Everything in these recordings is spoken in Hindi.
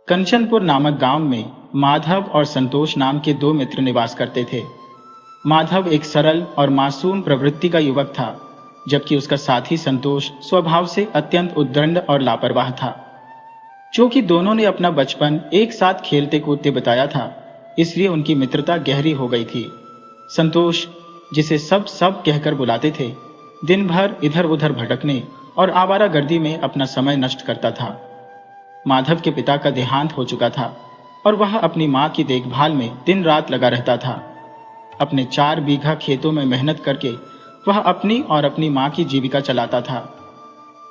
कंचनपुर नामक गांव में माधव और संतोष नाम के दो मित्र निवास करते थे। माधव एक सरल और मासूम प्रवृत्ति का युवक था, जबकि उसका साथी संतोष स्वभाव से अत्यंत उद्दंड और लापरवाह था। क्योंकि दोनों ने अपना बचपन एक साथ खेलते कूदते बिताया था, इसलिए उनकी मित्रता गहरी हो गई थी। संतोष, जिसे सब सब कहकर बुलाते थे, दिन भर इधर उधर भटकने और आवारागर्दी में अपना समय नष्ट करता था। माधव के पिता का देहांत हो चुका था और वह अपनी मां की देखभाल में दिन रात लगा रहता था। अपने 4 बीघा खेतों में मेहनत करके वह अपनी और अपनी मां की जीविका चलाता था।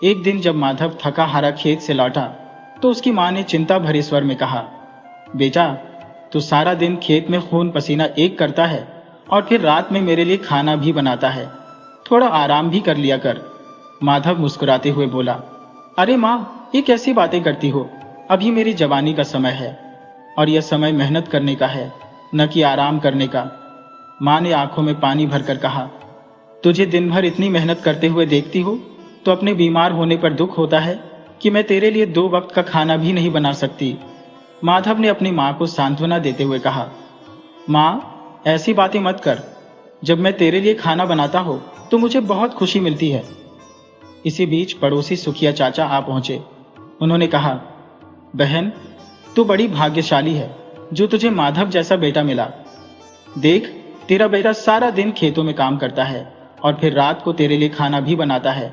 एक दिन जब माधव थका हारा खेत से लौटा तो उसकी मां ने चिंता भरे स्वर में कहा, बेटा, तू सारा दिन खेत में खून पसीना एक करता है और फिर रात में मेरे लिए खाना भी बनाता है, थोड़ा आराम भी कर लिया कर। माधव मुस्कुराते हुए बोला, अरे मां, ये कैसी बातें करती हो? अभी मेरी जवानी का समय है और यह समय मेहनत करने का है, न कि आराम करने का। मां ने आंखों में पानी भरकर कहा, तुझे दिन भर इतनी मेहनत करते हुए देखती हो तो अपने बीमार होने पर दुख होता है कि मैं तेरे लिए 2 वक्त का खाना भी नहीं बना सकती। माधव ने अपनी मां को सांत्वना देते हुए कहा, मां, ऐसी बातें मत कर। जब मैं तेरे लिए खाना बनाता हो तो मुझे बहुत खुशी मिलती है। इसी बीच पड़ोसी सुखिया चाचा आ पहुंचे। उन्होंने कहा, बहन, तू बड़ी भाग्यशाली है जो तुझे माधव जैसा बेटा मिला। देख, तेरा बेटा सारा दिन खेतों में काम करता है और फिर रात को तेरे लिए खाना भी बनाता है।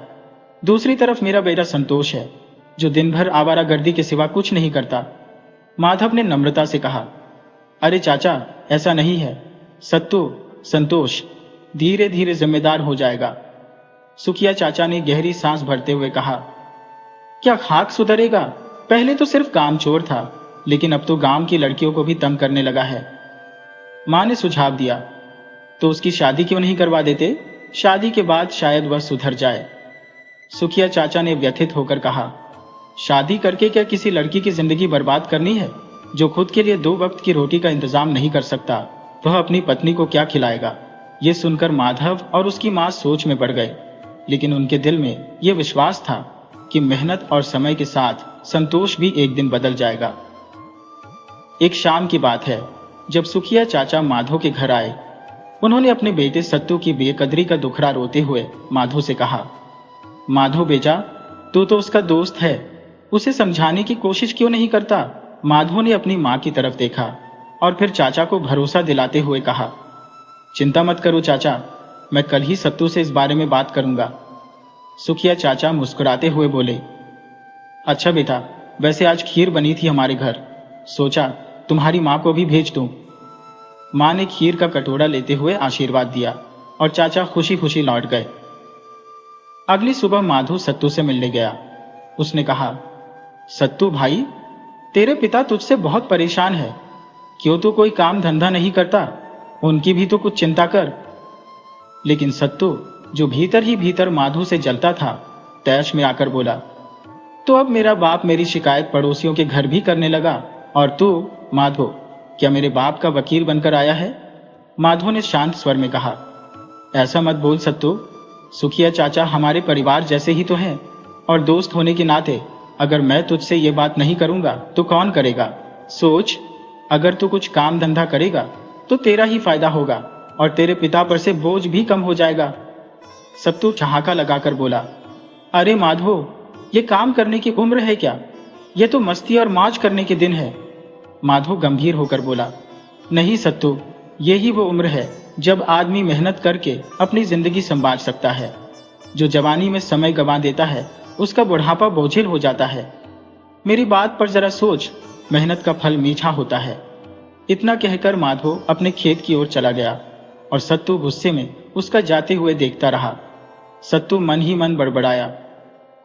दूसरी तरफ मेरा बेटा संतोष है, जो दिन भर आवारागर्दी के सिवा कुछ नहीं करता। माधव ने नम्रता से कहा, अरे चाचा, ऐसा नहीं है। सत्तू, संतोष धीरे धीरे जिम्मेदार हो जाएगा। सुखिया चाचा ने गहरी सांस भरते हुए कहा, क्या खाक सुधरेगा? पहले तो सिर्फ कामचोर था, लेकिन अब तो गांव की लड़कियों को भी तंग करने लगा है। मां ने सुझाव दिया, तो उसकी शादी क्यों नहीं करवा देते? शादी के बाद शायद वह सुधर जाए। सुखिया चाचा ने व्यथित होकर कहा, शादी करके क्या किसी लड़की की जिंदगी बर्बाद करनी है? जो खुद के लिए 2 वक्त की रोटी का इंतजाम नहीं कर सकता, वह अपनी पत्नी को क्या खिलाएगा? यह सुनकर माधव और उसकी मां सोच में पड़ गए, लेकिन उनके दिल में यह विश्वास था कि मेहनत और समय के साथ संतोष भी एक दिन बदल जाएगा। एक शाम की बात है, जब सुखिया चाचा माधव के घर आए। उन्होंने अपने बेटे सत्तू की बेकदरी का दुखड़ा रोते हुए माधव से कहा, माधव बेटा, तू तो उसका दोस्त है, उसे समझाने की कोशिश क्यों नहीं करता? माधव ने अपनी मां की तरफ देखा और फिर चाचा को भरोसा दिलाते हुए कहा, चिंता मत करो चाचा, मैं कल ही सत्तू से इस बारे में बात करूंगा। सुखिया चाचा मुस्कुराते हुए बोले, अच्छा बेटा, वैसे आज खीर बनी थी हमारे घर, सोचा तुम्हारी मां को भी भेज दूं। मां ने खीर का कटोरा लेते हुए आशीर्वाद दिया और चाचा खुशी खुशी लौट गए। अगली सुबह माधव सत्तू से मिलने गया। उसने कहा, सत्तू भाई, तेरे पिता तुझसे बहुत परेशान है, क्यों तू कोई काम धंधा नहीं करता? उनकी भी तो कुछ चिंता कर। लेकिन सत्तू, जो भीतर ही भीतर माधव से जलता था, तैश में आकर बोला, तो अब मेरा बाप मेरी शिकायत पड़ोसियों के घर भी करने लगा, और तू माधव, क्या मेरे बाप का वकील बनकर आया है? माधव ने शांत स्वर में कहा, ऐसा मत बोल सत्तू, सुखिया चाचा हमारे परिवार जैसे ही तो हैं, और दोस्त होने के नाते अगर मैं तुझसे ये बात नहीं करूंगा तो कौन करेगा? सोच, अगर तू कुछ काम धंधा करेगा तो तेरा ही फायदा होगा और तेरे पिता पर से बोझ भी कम हो जाएगा। सत्तू ठहाका लगाकर बोला, अरे माधव, ये काम करने की उम्र है क्या? ये तो मस्ती और मौज करने के दिन है। माधव गंभीर होकर बोला, नहीं सत्तू, ये ही वो उम्र है जब आदमी मेहनत करके अपनी जिंदगी संभाल सकता है। जो जवानी में समय गंवा देता है, उसका बुढ़ापा बोझिल हो जाता है। मेरी बात पर जरा सोच, मेहनत का फल मीठा होता है। इतना कहकर माधव अपने खेत की ओर चला गया और सत्तू गुस्से में उसका जाते हुए देखता रहा। सत्तू मन ही मन बड़बड़ाया,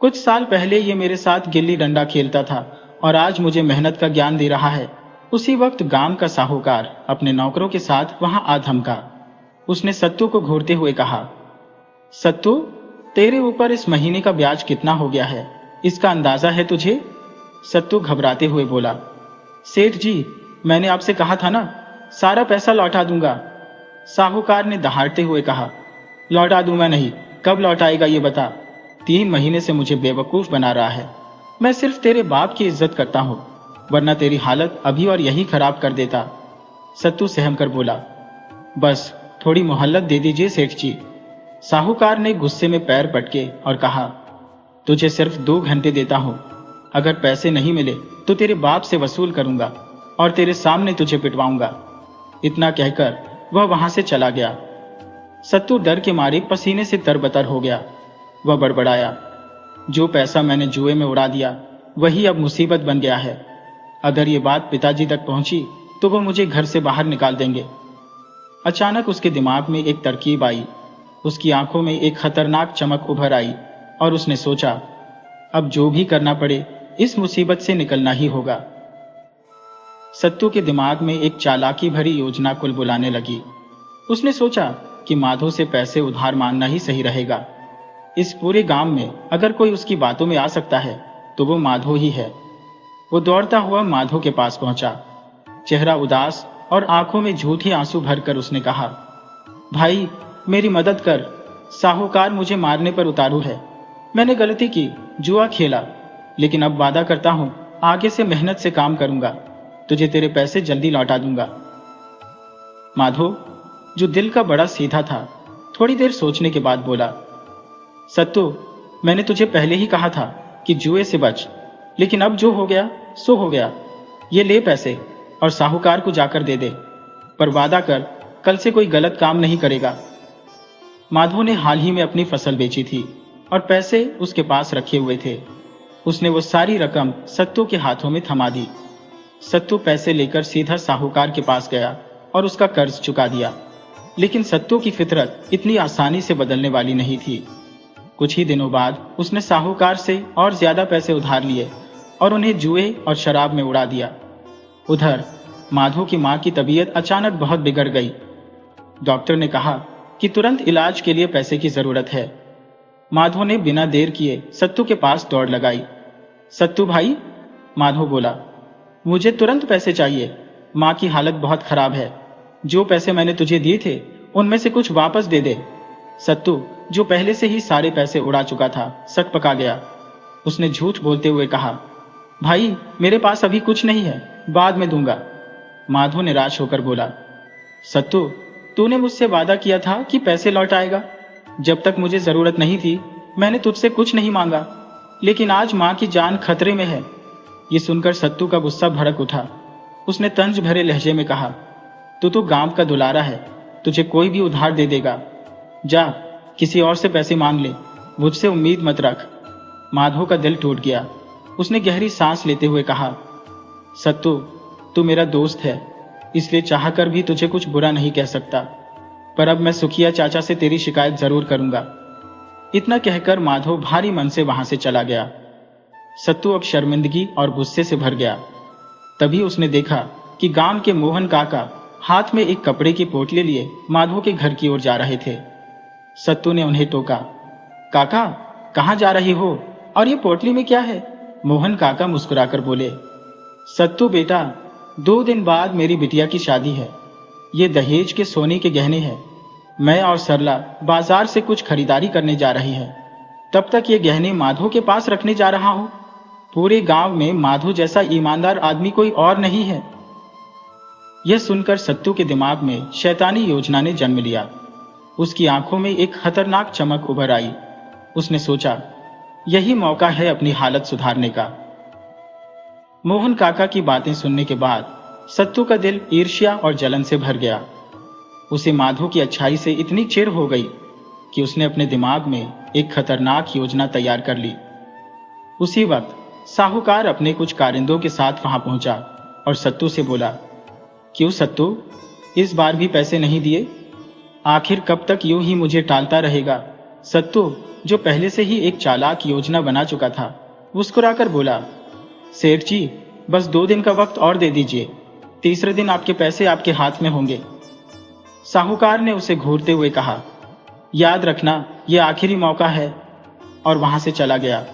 कुछ साल पहले ये मेरे साथ गिल्ली डंडा खेलता था और आज मुझे मेहनत का ज्ञान दे रहा है। उसी वक्त गांव का साहूकार अपने नौकरों के साथ वहां आ धमका। उसने सत्तू को घूरते हुए कहा, सत्तू, तेरे ऊपर इस महीने का ब्याज कितना हो गया है, इसका अंदाजा है तुझे? सत्तू घबराते हुए बोला, सेठ जी, मैंने आपसे कहा था ना, सारा पैसा लौटा दूंगा। साहूकार ने दहाड़ते हुए कहा, लौटा दूंगा नहीं, कब लौटाएगा ये बता। 3 महीने से मुझे बेवकूफ बना रहा है। मैं सिर्फ तेरे बाप की इज्जत करता हूँ। वरना तेरी हालत अभी और यही खराब कर देता। सत्तू सहम कर बोला, बस थोड़ी मोहल्लत दे दीजिए सेठ जी। साहूकार ने गुस्से में पैर पटके और कहा, तुझे सिर्फ 2 घंटे देता हूं। अगर पैसे नहीं मिले तो तेरे बाप से वसूल करूंगा और तेरे सामने तुझे पिटवाऊंगा। इतना कहकर वह वहां से चला गया। सत्तू डर के मारे पसीने से तरबतर हो गया। वह बड़बड़ाया, जो पैसा मैंने जुए में उड़ा दिया वही अब मुसीबत बन गया है। अगर ये बात पिताजी तक पहुंची तो वो मुझे घर से बाहर निकाल देंगे। अचानक उसके दिमाग में एक तरकीब आई। उसकी आंखों में एक खतरनाक चमक उभर आई और उसने सोचा, अब जो भी करना पड़े इस मुसीबत से निकलना ही होगा। सत्तू के दिमाग में एक चालाकी भरी योजना कुल बुलाने लगी। उसने सोचा कि माधो से पैसे उधार मांगना ही सही रहेगा। इस पूरे गांव में अगर कोई उसकी बातों में आ सकता है तो वो माधो ही है। वो दौड़ता हुआ माधो के पास पहुंचा। चेहरा उदास और आंखों में झूठे आंसू भरकर उसने कहा, भाई मेरी मदद कर। साहूकार मुझे मारने पर उतारू है। मैंने गलती की, जुआ खेला, लेकिन अब वादा करता हूं आगे से मेहनत से काम करूंगा। तुझे तेरे पैसे जल्दी लौटा दूंगा। माधो, जो दिल का बड़ा सीधा था, थोड़ी देर सोचने के बाद बोला, सत्तू मैंने तुझे पहले ही कहा था कि जुए से बच, लेकिन अब जो हो गया सो हो गया। ये ले पैसे और साहूकार को जाकर दे दे, पर वादा कर कल से कोई गलत काम नहीं करेगा। माधो ने हाल ही में अपनी फसल बेची थी और पैसे उसके पास रखे हुए थे। उसने वो सारी रकम सत्तू के हाथों में थमा दी। सत्तू पैसे लेकर सीधा साहूकार के पास गया और उसका कर्ज चुका दिया। लेकिन सत्तू की फितरत इतनी आसानी से बदलने वाली नहीं थी। कुछ ही दिनों बाद उसने साहूकार से और ज्यादा पैसे उधार लिए और उन्हें जुए और शराब में उड़ा दिया। उधर माधो की मां की तबीयत अचानक बहुत बिगड़ गई। डॉक्टर ने कहा कि तुरंत इलाज के लिए पैसे की जरूरत है। माधो ने बिना देर किए सत्तू के पास दौड़ लगाई। सत्तू भाई, माधो बोला, मुझे तुरंत पैसे चाहिए। मां की हालत बहुत खराब है। जो पैसे मैंने तुझे दिए थे उनमें से कुछ वापस दे दे। सत्तू, जो पहले से ही सारे पैसे उड़ा चुका था, सक पका गया। उसने झूठ बोलते हुए कहा, भाई मेरे पास अभी कुछ नहीं है, बाद में दूंगा। माधो निराश होकर बोला, सत्तू तूने मुझसे वादा किया था कि पैसे लौट आएगा। जब तक मुझे जरूरत नहीं थी मैंने तुझसे कुछ नहीं मांगा, लेकिन आज मां की जान खतरे में है। ये सुनकर सत्तू का गुस्सा भड़क उठा। उसने तंज भरे लहजे में कहा, तू तो गांव का दुलारा है, तुझे कोई भी उधार दे देगा। जा किसी और से पैसे मांग ले, मुझसे उम्मीद मत रख। माधो का दिल टूट गया। उसने गहरी सांस लेते हुए कहा, सत्तू तू मेरा दोस्त है, इसलिए चाहकर भी तुझे कुछ बुरा नहीं कह सकता, पर अब मैं सुखिया चाचा से तेरी शिकायत जरूर करूंगा। इतना कहकर माधो भारी मन से वहां से चला गया। सत्तू अब शर्मिंदगी और गुस्से से भर गया। तभी उसने देखा कि गांव के मोहन काका हाथ में एक कपड़े की पोटली लिए माधो के घर की ओर जा रहे थे। सत्तू ने उन्हें टोका, काका कहां जा रही हो और ये पोटली में क्या है? मोहन काका मुस्कुराकर बोले, सत्तू बेटा, 2 दिन बाद मेरी बिटिया की शादी है। ये दहेज के सोने के गहने हैं। मैं और सरला बाजार से कुछ खरीदारी करने जा रही है। तब तक ये गहने माधो के पास रखने जा रहा हूं। पूरे गांव में माधो जैसा ईमानदार आदमी कोई और नहीं है। यह सुनकर सत्तू के दिमाग में शैतानी योजना ने जन्म लिया। उसकी आंखों में एक खतरनाक चमक उभर आई। उसने सोचा, यही मौका है अपनी हालत सुधारने का। मोहन काका की बातें सुनने के बाद सत्तू का दिल ईर्ष्या और जलन से भर गया। उसे माधो की अच्छाई से इतनी चिढ़ हो गई कि उसने अपने दिमाग में एक खतरनाक योजना तैयार कर ली। उसी वक्त साहूकार अपने कुछ कारिंदों के साथ वहां पहुंचा और सत्तू से बोला, क्यों सत्तू, इस बार भी पैसे नहीं दिए? आखिर कब तक यूं ही मुझे टालता रहेगा? सत्तू, जो पहले से ही एक चालाक योजना बना चुका था, मुस्कुराकर बोला, सेठ जी बस 2 दिन का वक्त और दे दीजिए, तीसरे दिन आपके पैसे आपके हाथ में होंगे। साहूकार ने उसे घूरते हुए कहा, याद रखना यह आखिरी मौका है, और वहां से चला गया।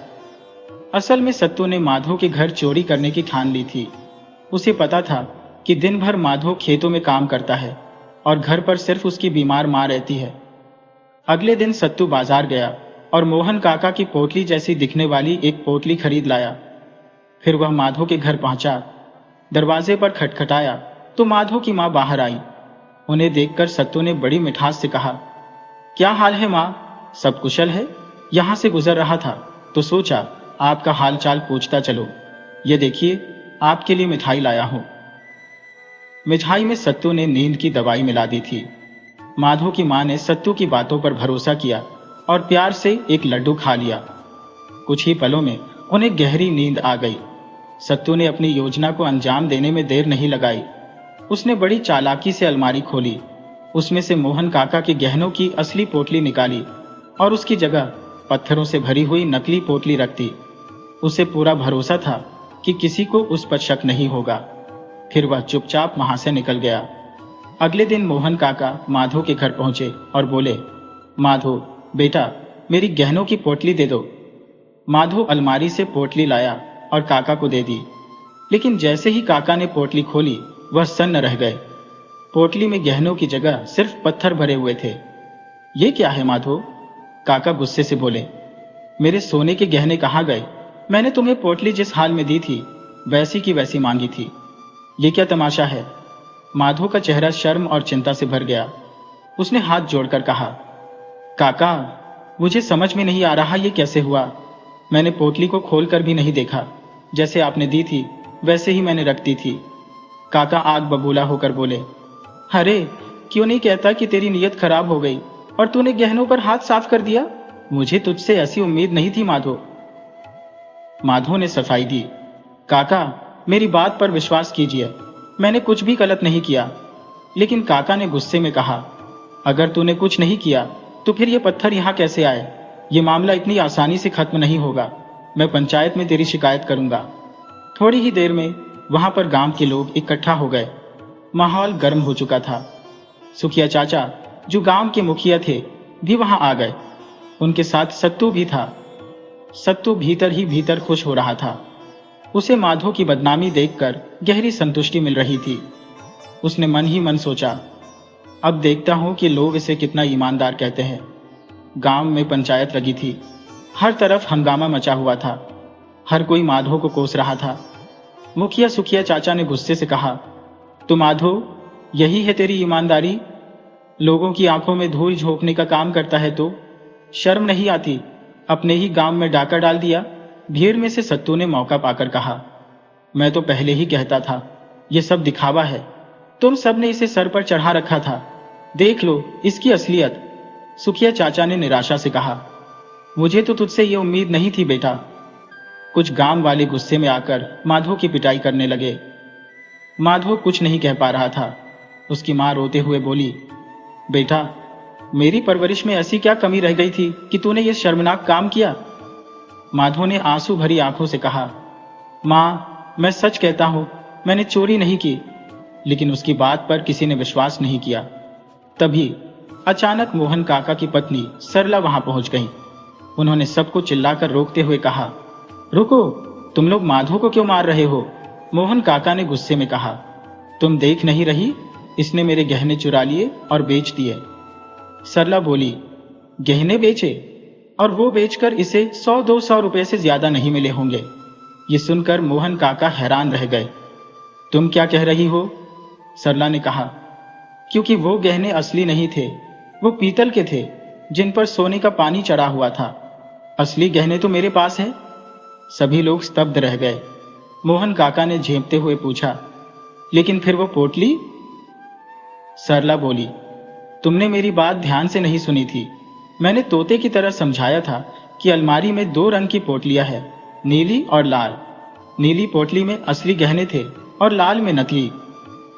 असल में सत्तू ने माधो के घर चोरी करने की ठान ली थी। उसे पता था कि दिन भर माधो खेतों में काम करता है और घर पर सिर्फ उसकी बीमार मां रहती है। अगले दिन सत्तू बाजार गया और मोहन काका की पोटली जैसी दिखने वाली एक पोटली खरीद लाया। फिर वह माधो के घर पहुंचा दरवाजे पर खटखटाया तो माधो की माँ बाहर आई। उन्हें देखकर सत्तू ने बड़ी मिठास से कहा, क्या हाल है माँ, सब कुशल है? यहाँ से गुजर रहा था तो सोचा आपका हाल चाल पूछता चलो। ये देखिए आपके लिए मिठाई लाया हूँ। मिठाई में सत्तू ने नींद की दवाई मिला दी थी। माधो की माँ ने सत्तू की बातों पर भरोसा किया और प्यार से एक लड्डू खा लिया। कुछ ही पलों में उन्हें गहरी नींद आ गई। सत्तू ने अपनी योजना को अंजाम देने में देर नहीं लगाई। उसने बड़ी चालाकी से अलमारी खोली, उसमें से मोहन काका के गहनों की असली पोटली निकाली और उसकी जगह पत्थरों से भरी हुई नकली पोटली रख दी। उसे पूरा भरोसा था कि किसी को उस पर शक नहीं होगा। फिर वह चुपचाप वहां से निकल गया। अगले दिन मोहन काका माधो के घर पहुंचे और बोले, माधो बेटा, मेरी गहनों की पोटली दे दो। माधो अलमारी से पोटली लाया और काका को दे दी, लेकिन जैसे ही काका ने पोटली खोली वह सन्न रह गए। पोटली में गहनों की जगह सिर्फ पत्थर भरे हुए थे। ये क्या है माधो? काका गुस्से से बोले, मेरे सोने के गहने कहाँ गए? मैंने तुम्हें पोटली जिस हाल में दी थी वैसी की वैसी मांगी थी। ये क्या तमाशा है? माधो का चेहरा शर्म और चिंता से भर गया। उसने हाथ जोड़कर कहा, काका, मुझे समझ में नहीं आ रहा ये कैसे हुआ। मैंने पोटली को खोलकर भी नहीं देखा, जैसे आपने दी थी वैसे ही मैंने रख दी थी। काका आग बबूला होकर बोले, अरे क्यों नहीं कहता कि तेरी नीयत खराब हो गई और तूने गहनों पर हाथ साफ कर दिया? मुझे तुझसे ऐसी उम्मीद नहीं थी माधो। माधो ने सफाई दी, काका मेरी बात पर विश्वास कीजिए, मैंने कुछ भी गलत नहीं किया। लेकिन काका ने गुस्से में कहा, अगर तूने कुछ नहीं किया तो फिर ये पत्थर यहाँ कैसे आए? ये मामला इतनी आसानी से खत्म नहीं होगा। मैं पंचायत में तेरी शिकायत करूंगा। थोड़ी ही देर में वहां पर गांव के लोग इकट्ठा हो गए। माहौल गर्म हो चुका था। सुखिया चाचा, जो गांव के मुखिया थे, भी वहां आ गए। उनके साथ सत्तू भी था। सत्तू भीतर ही भीतर खुश हो रहा था। उसे माधो की बदनामी देखकर गहरी संतुष्टि मिल रही थी। उसने मन ही मन सोचा, अब देखता हूं कि लोग इसे कितना ईमानदार कहते हैं। गांव में पंचायत लगी थी। हर तरफ हंगामा मचा हुआ था। हर कोई माधो को कोस रहा था। मुखिया सुखिया चाचा ने गुस्से से कहा, तो माधो, यही है तेरी ईमानदारी? लोगों की आंखों में धूल झोंकने का काम करता है तो शर्म नहीं आती? अपने ही गांव में डाका डाल दिया। भीड़ में से सत्तू ने मौका पाकर कहा, मैं तो पहले ही कहता था यह सब दिखावा है। तुम सब ने इसे सर पर चढ़ा रखा था। देख लो इसकी असलियत। सुखिया चाचा ने निराशा से कहा, मुझे तो तुझसे यह उम्मीद नहीं थी बेटा। कुछ गांव वाले गुस्से में आकर माधो की पिटाई करने लगे। माधो कुछ नहीं कह पा रहा था। उसकी मां रोते हुए बोली, बेटा, मेरी परवरिश में ऐसी क्या कमी रह गई थी कि तूने ये शर्मनाक काम किया? माधो ने आंसू भरी आंखों से कहा, मां, मैं सच कहता हूं, मैंने चोरी नहीं की। लेकिन उसकी बात पर किसी ने विश्वास नहीं किया। तभी अचानक मोहन काका की पत्नी सरला वहां पहुंच गई। उन्होंने सबको चिल्लाकर रोकते हुए कहा, रुको, तुम लोग माधो को क्यों मार रहे हो? मोहन काका ने गुस्से में कहा, तुम देख नहीं रही? इसने मेरे गहने चुरा लिए और बेच दिए। सरला बोली, गहने बेचे? और वो बेचकर इसे 100-200 रुपए से ज्यादा नहीं मिले होंगे। ये सुनकर मोहन काका हैरान रह गए। तुम क्या कह रही हो? सरला ने कहा, क्योंकि वो गहने असली नहीं थे, वो पीतल के थे जिन पर सोने का पानी चढ़ा हुआ था। असली गहने तो मेरे पास है। सभी लोग स्तब्ध रह गए। मोहन काका ने झेंपते हुए पूछा, लेकिन फिर वो पोटली? सरला बोली, तुमने मेरी बात ध्यान से नहीं सुनी थी। मैंने तोते की तरह समझाया था कि अलमारी में 2 रंग की पोटलियां हैं, नीली और लाल। नीली पोटली में असली गहने थे और लाल में नकली।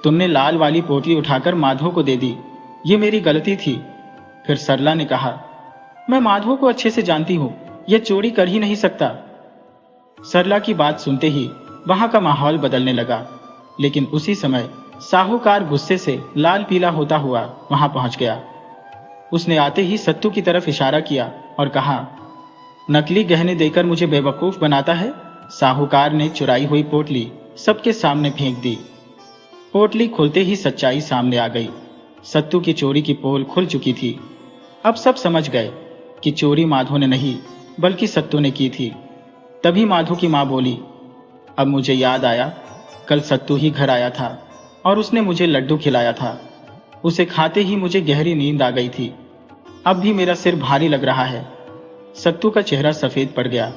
तुमने लाल वाली पोटली उठाकर माधो को दे दी। ये मेरी गलती थी। फिर सरला ने कहा, मैं माधो को अच्छे से जानती हूं, यह चोरी कर ही नहीं सकता। सरला की बात सुनते ही वहां का माहौल बदलने लगा। लेकिन उसी समय साहूकार गुस्से से लाल पीला होता हुआ वहां पहुंच गया। उसने आते ही सत्तू की तरफ इशारा किया और कहा, नकली गहने देकर मुझे बेवकूफ बनाता है? साहूकार ने चुराई हुई पोटली सबके सामने फेंक दी। पोटली खुलते ही सच्चाई सामने आ गई। सत्तू की चोरी की पोल खुल चुकी थी। अब सब समझ गए कि चोरी माधो ने नहीं बल्कि सत्तू ने की थी। तभी माधो की मां बोली, अब मुझे याद आया, कल सत्तू ही घर आया था और उसने मुझे लड्डू खिलाया था। उसे खाते ही मुझे गहरी नींद आ गई थी। अब भी मेरा सिर भारी लग रहा है। सत्तू का चेहरा सफेद पड़ गया।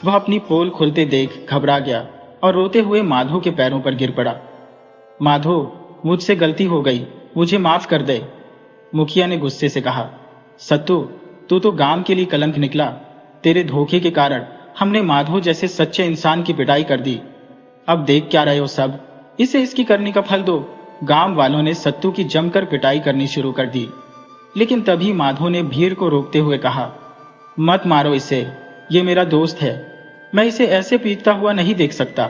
वह अपनी पोल खुलते देख घबरा गया और रोते हुए माधो के पैरों पर गिर पड़ा। माधो, मुझसे गलती हो गई, मुझे माफ कर दे, मुखिया ने गुस्से से कहा। सत्तू, तू तो गांव के लिए कलंक निकला। तेरे धोखे के कारण हमने माधो जैसे सच्चे इंसान की पिटाई कर दी। अब देख क्या रहे हो सब, इसे इसकी करने का फल दो। गांव वालों ने सत्तू की जमकर पिटाई करनी शुरू कर दी, लेकिन तभी माधो ने भीड़ को रोकते हुए कहा, मत मारो इसे, ये मेरा दोस्त है। मैं इसे ऐसे पीटता हुआ नहीं देख सकता।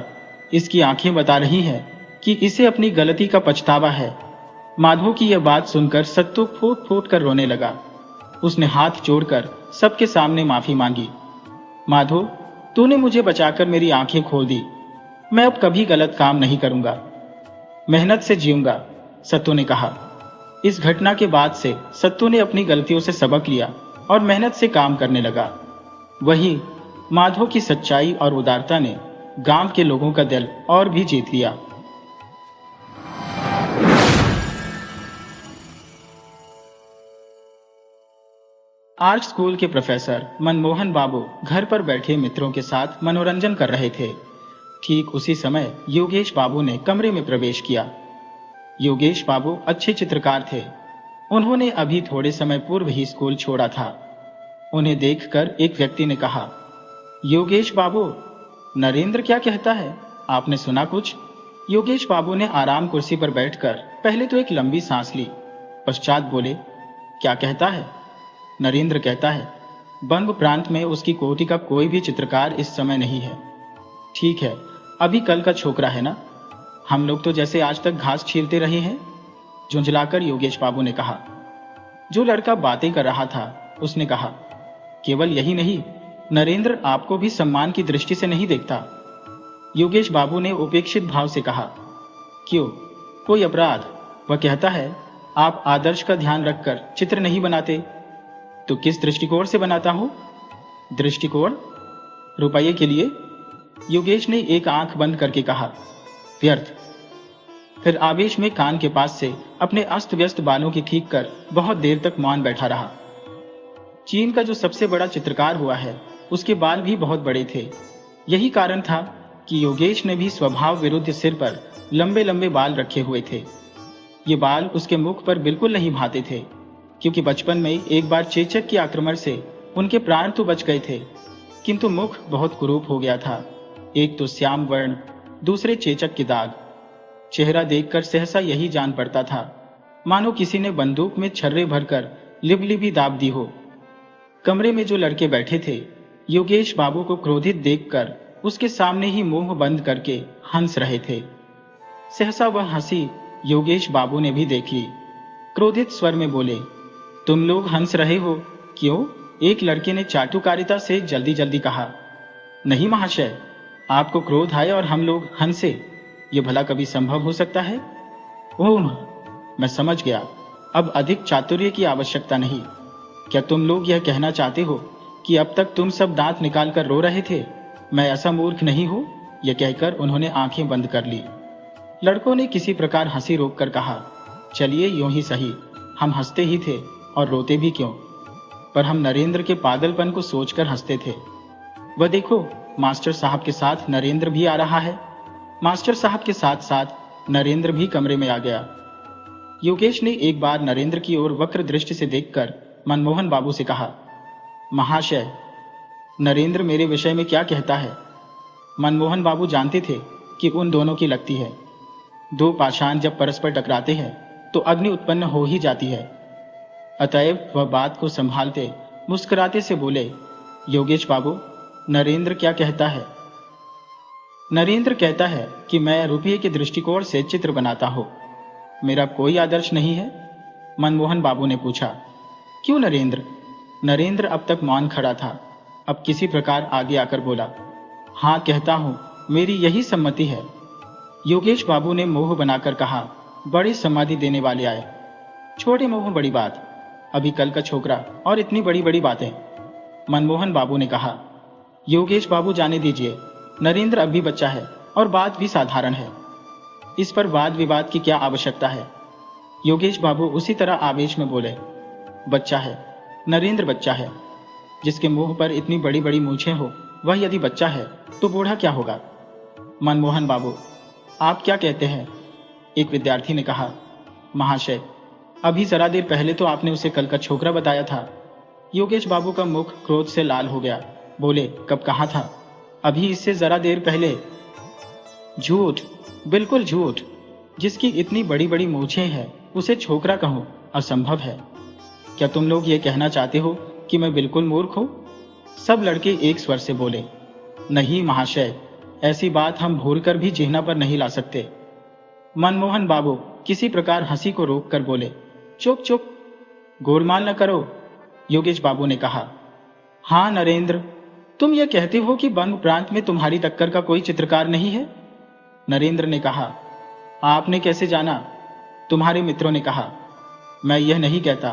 इसकी आंखें बता रही हैं कि इसे अपनी गलती का पछतावा है। माधो की यह बात सुनकर सत्तू फूट फूट कर रोने लगा। उसने हाथ जोड़कर सबके सामने माफी मांगी। माधो, तूने मुझे बचाकर मेरी आंखें खोल दी। मैं अब कभी गलत काम नहीं करूंगा, मेहनत से जीऊंगा, सत्तू ने कहा। इस घटना के बाद से सत्तू ने अपनी गलतियों से सबक लिया और मेहनत से काम करने लगा। वहीं माधो की सच्चाई और उदारता ने गांव के लोगों का दिल और भी जीत लिया। आर्ट स्कूल के प्रोफेसर मनमोहन बाबू घर पर बैठे मित्रों के साथ मनोरंजन कर रहे थे। ठीक उसी समय योगेश बाबू ने कमरे में प्रवेश किया। योगेश बाबू अच्छे चित्रकार थे। उन्होंने अभी थोड़े समय पूर्व ही स्कूल छोड़ा था। उन्हें देखकर एक व्यक्ति ने कहा, योगेश बाबू, नरेंद्र क्या कहता है, आपने सुना कुछ? योगेश बाबू ने आराम कुर्सी पर बैठकर पहले तो एक लंबी सांस ली, पश्चात बोले, क्या कहता है? नरेंद्र कहता है, बंग प्रांत में उसकी कोटि का कोई भी चित्रकार इस समय नहीं है। ठीक है, अभी कल का छोकरा है ना, हम लोग तो जैसे आज तक घास छीलते रहे हैं, झुंझलाकर योगेश बाबू ने कहा। जो लड़का बातें कर रहा था उसने कहा, केवल यही नहीं, नरेंद्र आपको भी सम्मान की दृष्टि से नहीं देखता। योगेश बाबू ने उपेक्षित भाव से कहा, क्यों, कोई अपराध? वह कहता है आप आदर्श का ध्यान रखकर चित्र नहीं बनाते। तो किस दृष्टिकोण से बनाता हूं? दृष्टिकोण? रुपये के लिए? योगेश ने एक आंख बंद करके कहा, व्यर्थ। फिर आवेश में कान के पास से अपने अस्त व्यस्त बालों की खींच कर बहुत देर तक मौन बैठा रहा। चीन का जो सबसे बड़ा चित्रकार हुआ है, उसके बाल भी बहुत बड़े थे। यही कारण था कि योगेश ने भी स्वभाव विरुद्ध सिर पर लंबे लंबे बाल रखे हुए थे। ये बाल उसके मुख पर बिल्कुल नहीं भाते थे, क्योंकि बचपन में एक बार चेचक के आक्रमण से उनके प्राण तो बच गए थे, किंतु मुख बहुत कुरूप हो गया था। एक तो श्याम वर्ण, दूसरे चेचक के दाग। चेहरा देखकर सहसा यही जान पड़ता था मानो किसी ने बंदूक में छर्रे भरकर लिबलिबी दाब दी हो। कमरे में जो लड़के बैठे थे, योगेश बाबू को क्रोधित देखकर उसके सामने ही मुंह बंद करके हंस रहे थे। सहसा वह हंसी योगेश बाबू ने भी देख ली। क्रोधित स्वर में बोले, तुम लोग हंस रहे हो, क्यों? एक लड़के ने चाटुकारिता से जल्दी जल्दी कहा। नहीं महाशय, आपको क्रोध आए और हम लोग हंसे, ये भला कभी संभव हो सकता है? ओह, मैं समझ गया, अब अधिक चातुर्य की आवश्यकता नहीं। क्या तुम लोग यह कहना चाहते हो कि अब तक तुम सब दांत निकालकर रो रहे थे? मैं ऐसा मूर्ख नहीं हूं। यह कहकर उन्होंने आंखें बंद कर ली। लड़कों ने किसी प्रकार हंसी रोककर कहा, चलिए यूं ही सही, हम हंसते ही थे और रोते भी क्यों, पर हम नरेंद्र के पागलपन को सोचकर हंसते थे। वह देखो, मास्टर साहब के साथ नरेंद्र भी आ रहा है। मास्टर साहब के साथ साथ नरेंद्र भी कमरे में आ गया। योगेश ने एक बार नरेंद्र की ओर वक्र दृष्टि से देखकर मनमोहन बाबू से कहा, महाशय, नरेंद्र मेरे विषय में क्या कहता है? मनमोहन बाबू जानते थे कि उन दोनों की लगती है। दो पाषाण जब परस्पर टकराते हैं तो अग्नि उत्पन्न हो ही जाती है। अतएव वह बात को संभालते मुस्कुराते से बोले, योगेश बाबू, नरेंद्र क्या कहता है? नरेंद्र कहता है कि मैं रुपये के दृष्टिकोण से चित्र बनाता हूं। मेरा कोई आदर्श नहीं है? मनमोहन बाबू ने पूछा। क्यों नरेंद्र? नरेंद्र अब तक मौन खड़ा था, अब किसी प्रकार आगे आकर बोला, हाँ कहता हूं, मेरी यही सम्मति है। योगेश बाबू ने मोह बनाकर कहा, बड़ी समाधि देने वाले आए। छोटे मोह बड़ी बात, अभी कल का छोकरा और इतनी बड़ी बड़ी बातें। मनमोहन बाबू ने कहा, योगेश बाबू जाने दीजिए, नरेंद्र अब भी बच्चा है और बात भी साधारण है। इस पर वाद विवाद की क्या आवश्यकता है। योगेश बाबू उसी तरह आवेश में बोले, बच्चा है, नरेंद्र बच्चा है। जिसके मुंह पर इतनी बड़ी बड़ी मूछें हो, वह यदि बच्चा है तो बूढ़ा क्या होगा। मनमोहन बाबू, आप क्या कहते हैं? एक विद्यार्थी ने कहा। महाशय, अभी जरा देर पहले तो आपने उसे कल का छोकरा बताया था। योगेश बाबू का मुख क्रोध से लाल हो गया। बोले, कब कहा था? अभी इससे जरा देर पहले। झूठ, बिल्कुल झूठ। जिसकी इतनी बड़ी बड़ी मूछें हैं उसे छोकरा कहूं असंभव है। क्या तुम लोग ये कहना चाहते हो कि मैं बिल्कुल मूर्ख हूं? सब लड़के एक स्वर से बोले, नहीं महाशय, ऐसी बात हम भूलकर भी जिह्वा पर नहीं ला सकते। मनमोहन बाबू किसी प्रकार हंसी को रोक कर बोले, चुप चुप, गोलमाल न करो। योगेश बाबू ने कहा, हाँ नरेंद्र, तुम ये कहते हो कि बंग प्रांत में तुम्हारी टक्कर का कोई चित्रकार नहीं है? नरेंद्र ने कहा, आपने कैसे जाना? तुम्हारे मित्रों ने कहा। मैं यह नहीं कहता,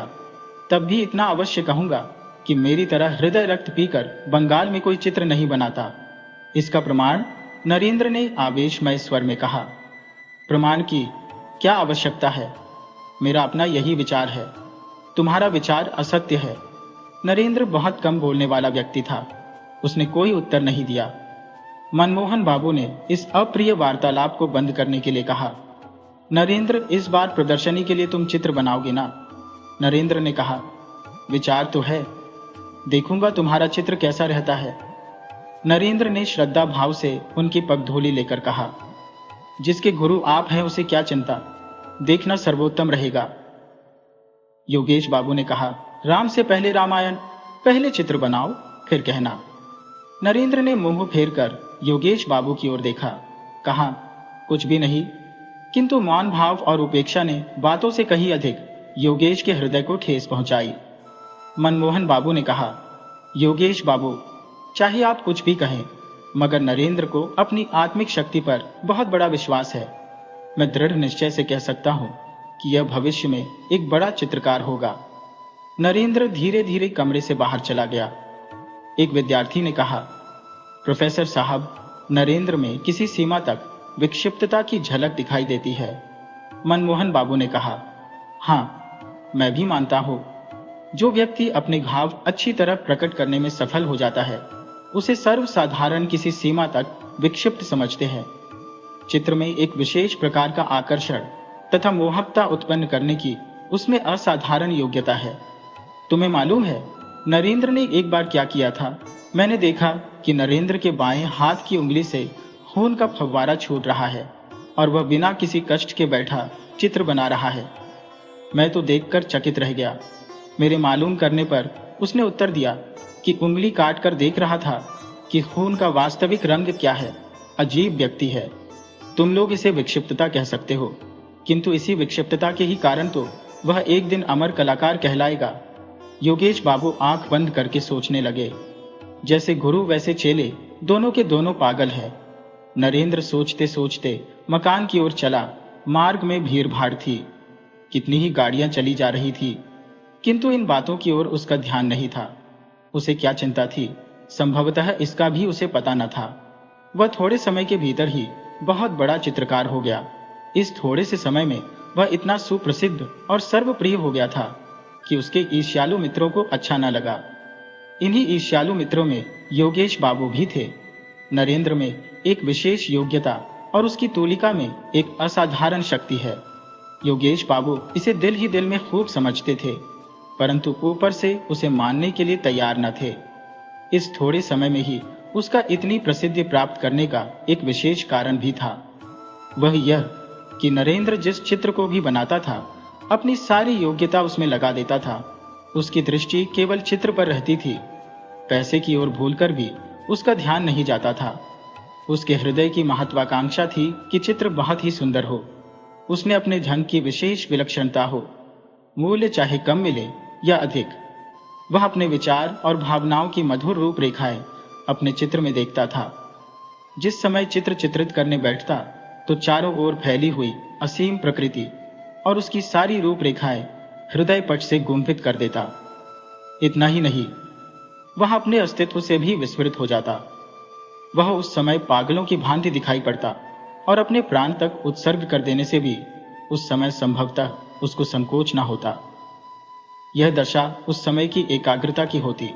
तब भी इतना अवश्य कहूंगा कि मेरी तरह हृदय रक्त पीकर बंगाल में कोई चित्र नहीं बनाता। इसका प्रमाण? नरेंद्र ने आवेशमय स्वर में कहा। प्रमाण की क्या आवश्यकता है? मेरा अपना यही विचार है। तुम्हारा विचार असत्य है। नरेंद्र बहुत कम बोलने वाला व्यक्ति था। उसने कोई उत्तर नहीं दिया। मनमोहन बाबू ने इस अप्रिय वार्तालाप को बंद करने के लिए कहा, नरेंद्र, इस बार प्रदर्शनी के लिए तुम चित्र बनाओगे ना? नरेंद्र ने कहा, विचार तो है, देखूंगा तुम्हारा चित्र कैसा रहता है। नरेंद्र ने श्रद्धा भाव से उनकी पगधूली लेकर कहा, जिसके गुरु आप हैं उसे क्या चिंता, देखना सर्वोत्तम रहेगा। योगेश बाबू ने कहा, राम से पहले रामायण, पहले चित्र बनाओ फिर कहना। नरेंद्र ने मुंह फेरकर योगेश बाबू की ओर देखा, कहा, कुछ भी नहीं। किंतु मौन भाव और उपेक्षा ने बातों से कहीं अधिक योगेश के हृदय को ठेस पहुंचाई। मनमोहन बाबू ने कहा, योगेश बाबू, चाहे आप कुछ भी कहें, मगर नरेंद्र को अपनी आत्मिक शक्ति पर बहुत बड़ा विश्वास है। मैं दृढ़ निश्चय से कह सकता हूं कि यह भविष्य में एक बड़ा चित्रकार होगा। नरेंद्र धीरे धीरे कमरे से बाहर चला गया। एक विद्यार्थी ने कहा, प्रोफेसर साहब, नरेंद्र में किसी सीमा तक विक्षिप्तता की झलक दिखाई देती है। मनमोहन बाबू ने कहा, हाँ, मैं भी मानता हूं। जो व्यक्ति अपने घाव अच्छी तरह प्रकट करने में सफल हो जाता है, उसे सर्वसाधारण किसी सीमा तक विक्षिप्त समझते हैं। चित्र में एक विशेष प्रकार का आकर्षण तथा मोहकता उत्पन्न करने की उसमें असाधारण योग्यता है। तुम्हें मालूम है नरेंद्र ने एक बार क्या किया था? मैंने देखा कि नरेंद्र के बाएं हाथ की उंगली से खून का फव्वारा छूट रहा है और वह बिना किसी कष्ट के बैठा चित्र बना रहा है। मैं तो देखकर चकित रह गया। मेरे मालूम करने पर उसने उत्तर दिया कि उंगली काट कर देख रहा था कि खून का वास्तविक रंग क्या है। अजीब व्यक्ति है। तुम लोग इसे विक्षिप्तता कह सकते हो, किंतु इसी विक्षिप्तता के ही कारण तो वह एक दिन अमर कलाकार कहलाएगा। योगेश बाबू आंख बंद करके सोचने लगे। जैसे गुरु वैसे चेले, दोनों के दोनों पागल है। नरेंद्र सोचते सोचते मकान की ओर चला। मार्ग में भीड़ भाड़ थी, कितनी ही गाड़ियां चली जा रही थी, किंतु इन बातों की ओर उसका ध्यान नहीं था। उसे क्या चिंता थी? संभवतः इसका भी उसे पता न था। वह थोड़े समय के भीतर ही बहुत बड़ा चित्रकार हो गया। इस थोड़े से समय में वह इतना सुप्रसिद्ध और सर्वप्रिय हो गया था कि उसके ईर्ष्यालु मित्रों को अच्छा न लगा। इन्हीं ईर्ष्यालु मित्रों में योगेश बाबू भी थे। नरेंद्र में एक विशेष योग्यता और उसकी तूलिका में एक असाधारण शक्ति है। योगेश बाबू इसे दिल ही दिल में खूब समझते थे, परंतु ऊपर से उसे मानने के लिए तैयार न थे। इस थोड़े समय में ही उसका इतनी प्रसिद्धि प्राप्त करने का एक विशेष कारण भी था। वह यह कि नरेंद्र जिस चित्र को भी बनाता था, अपनी सारी योग्यता उसमें लगा देता था। उसकी दृष्टि केवल चित्र पर रहती थी। पैसे की ओर भूलकर भी उसका ध्यान नहीं जाता था। उसके हृदय की महत्वाकांक्षा थी कि चित्र बहुत ही सुंदर हो, उसमें अपने ढंग की विशेष विलक्षणता हो, मूल्य चाहे कम मिले या अधिक। वह अपने विचार और भावनाओं की मधुर रूपरेखाएं अपने चित्र में देखता था। जिस समय चित्र चित्रित करने बैठता तो चारों ओर फैली हुई असीम प्रकृति और उसकी सारी रूपरेखाएं हृदय पट से गुंफित कर देता। इतना ही नहीं, वह अपने अस्तित्व से भी विस्मृत हो जाता। वह उस समय पागलों की भांति दिखाई पड़ता और अपने प्राण तक उत्सर्ग कर देने से भी उस समय संभवतः उसको संकोच न होता। यह दशा उस समय की एकाग्रता की होती।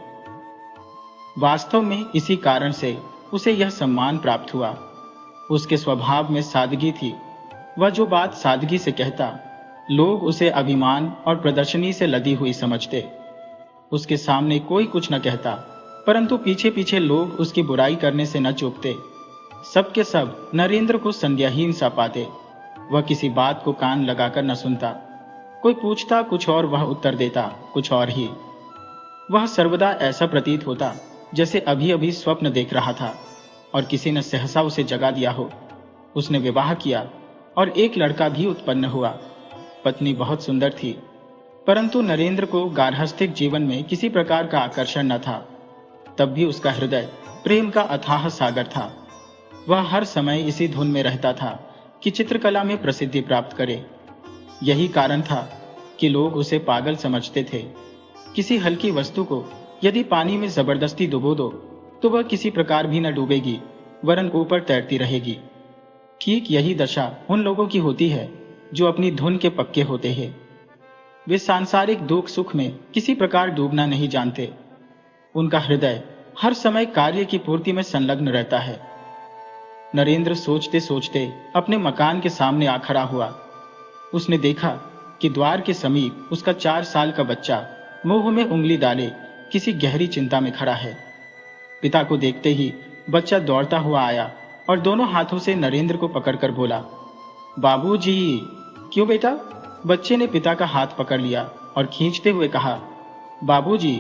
वास्तव में इसी कारण से उसे यह सम्मान प्राप्त हुआ। उसके स्वभाव में सादगी थी। वह जो बात सादगी से कहता, लोग उसे अभिमान और प्रदर्शनी से लदी हुई समझते। उसके सामने कोई कुछ न कहता, परंतु पीछे पीछे लोग उसकी बुराई करने से न चूकते। सबके सब नरेंद्र को संज्ञाहीन सा पाते। वह किसी बात को कान लगाकर न सुनता। कोई पूछता कुछ और, वह उत्तर देता कुछ और ही। वह सर्वदा ऐसा प्रतीत होता जैसे अभी अभी स्वप्न देख रहा था और किसी ने सहसा उसे जगा दिया हो। उसने विवाह किया और एक लड़का भी उत्पन्न हुआ। पत्नी बहुत सुंदर थी, परंतु नरेंद्र को गार्हस्थ्यिक जीवन में किसी प्रकार का आकर्षण न था। तब भी उसका हृदय प्रेम का अथाह सागर था। वह हर समय इसी धुन में रहता था कि चित्रकला में प्रसिद्धि प्राप्त करे। यही कारण था कि लोग उसे पागल समझते थे। किसी हल्की वस्तु को यदि पानी में जबरदस्ती डुबो दो तो वह किसी प्रकार भी न डूबेगी, वरन ऊपर तैरती रहेगी। ठीक यही दशा उन लोगों की होती है जो अपनी धुन के पक्के होते हैं। वे सांसारिक दुख सुख में किसी प्रकार डूबना नहीं जानते। उनका हृदय हर समय कार्य की पूर्ति में संलग्न रहता है। नरेंद्र सोचते सोचते अपने मकान के सामने आ खड़ा हुआ। उसने देखा कि द्वार के समीप उसका 4 साल का बच्चा मुंह में उंगली डाले किसी गहरी चिंता में खड़ा है। पिता को देखते ही बच्चा दौड़ता हुआ आया और दोनों हाथों से नरेंद्र को पकड़कर बोला, बाबूजी। क्यों बेटा? बच्चे ने पिता का हाथ पकड़ लिया और खींचते हुए कहा, बाबूजी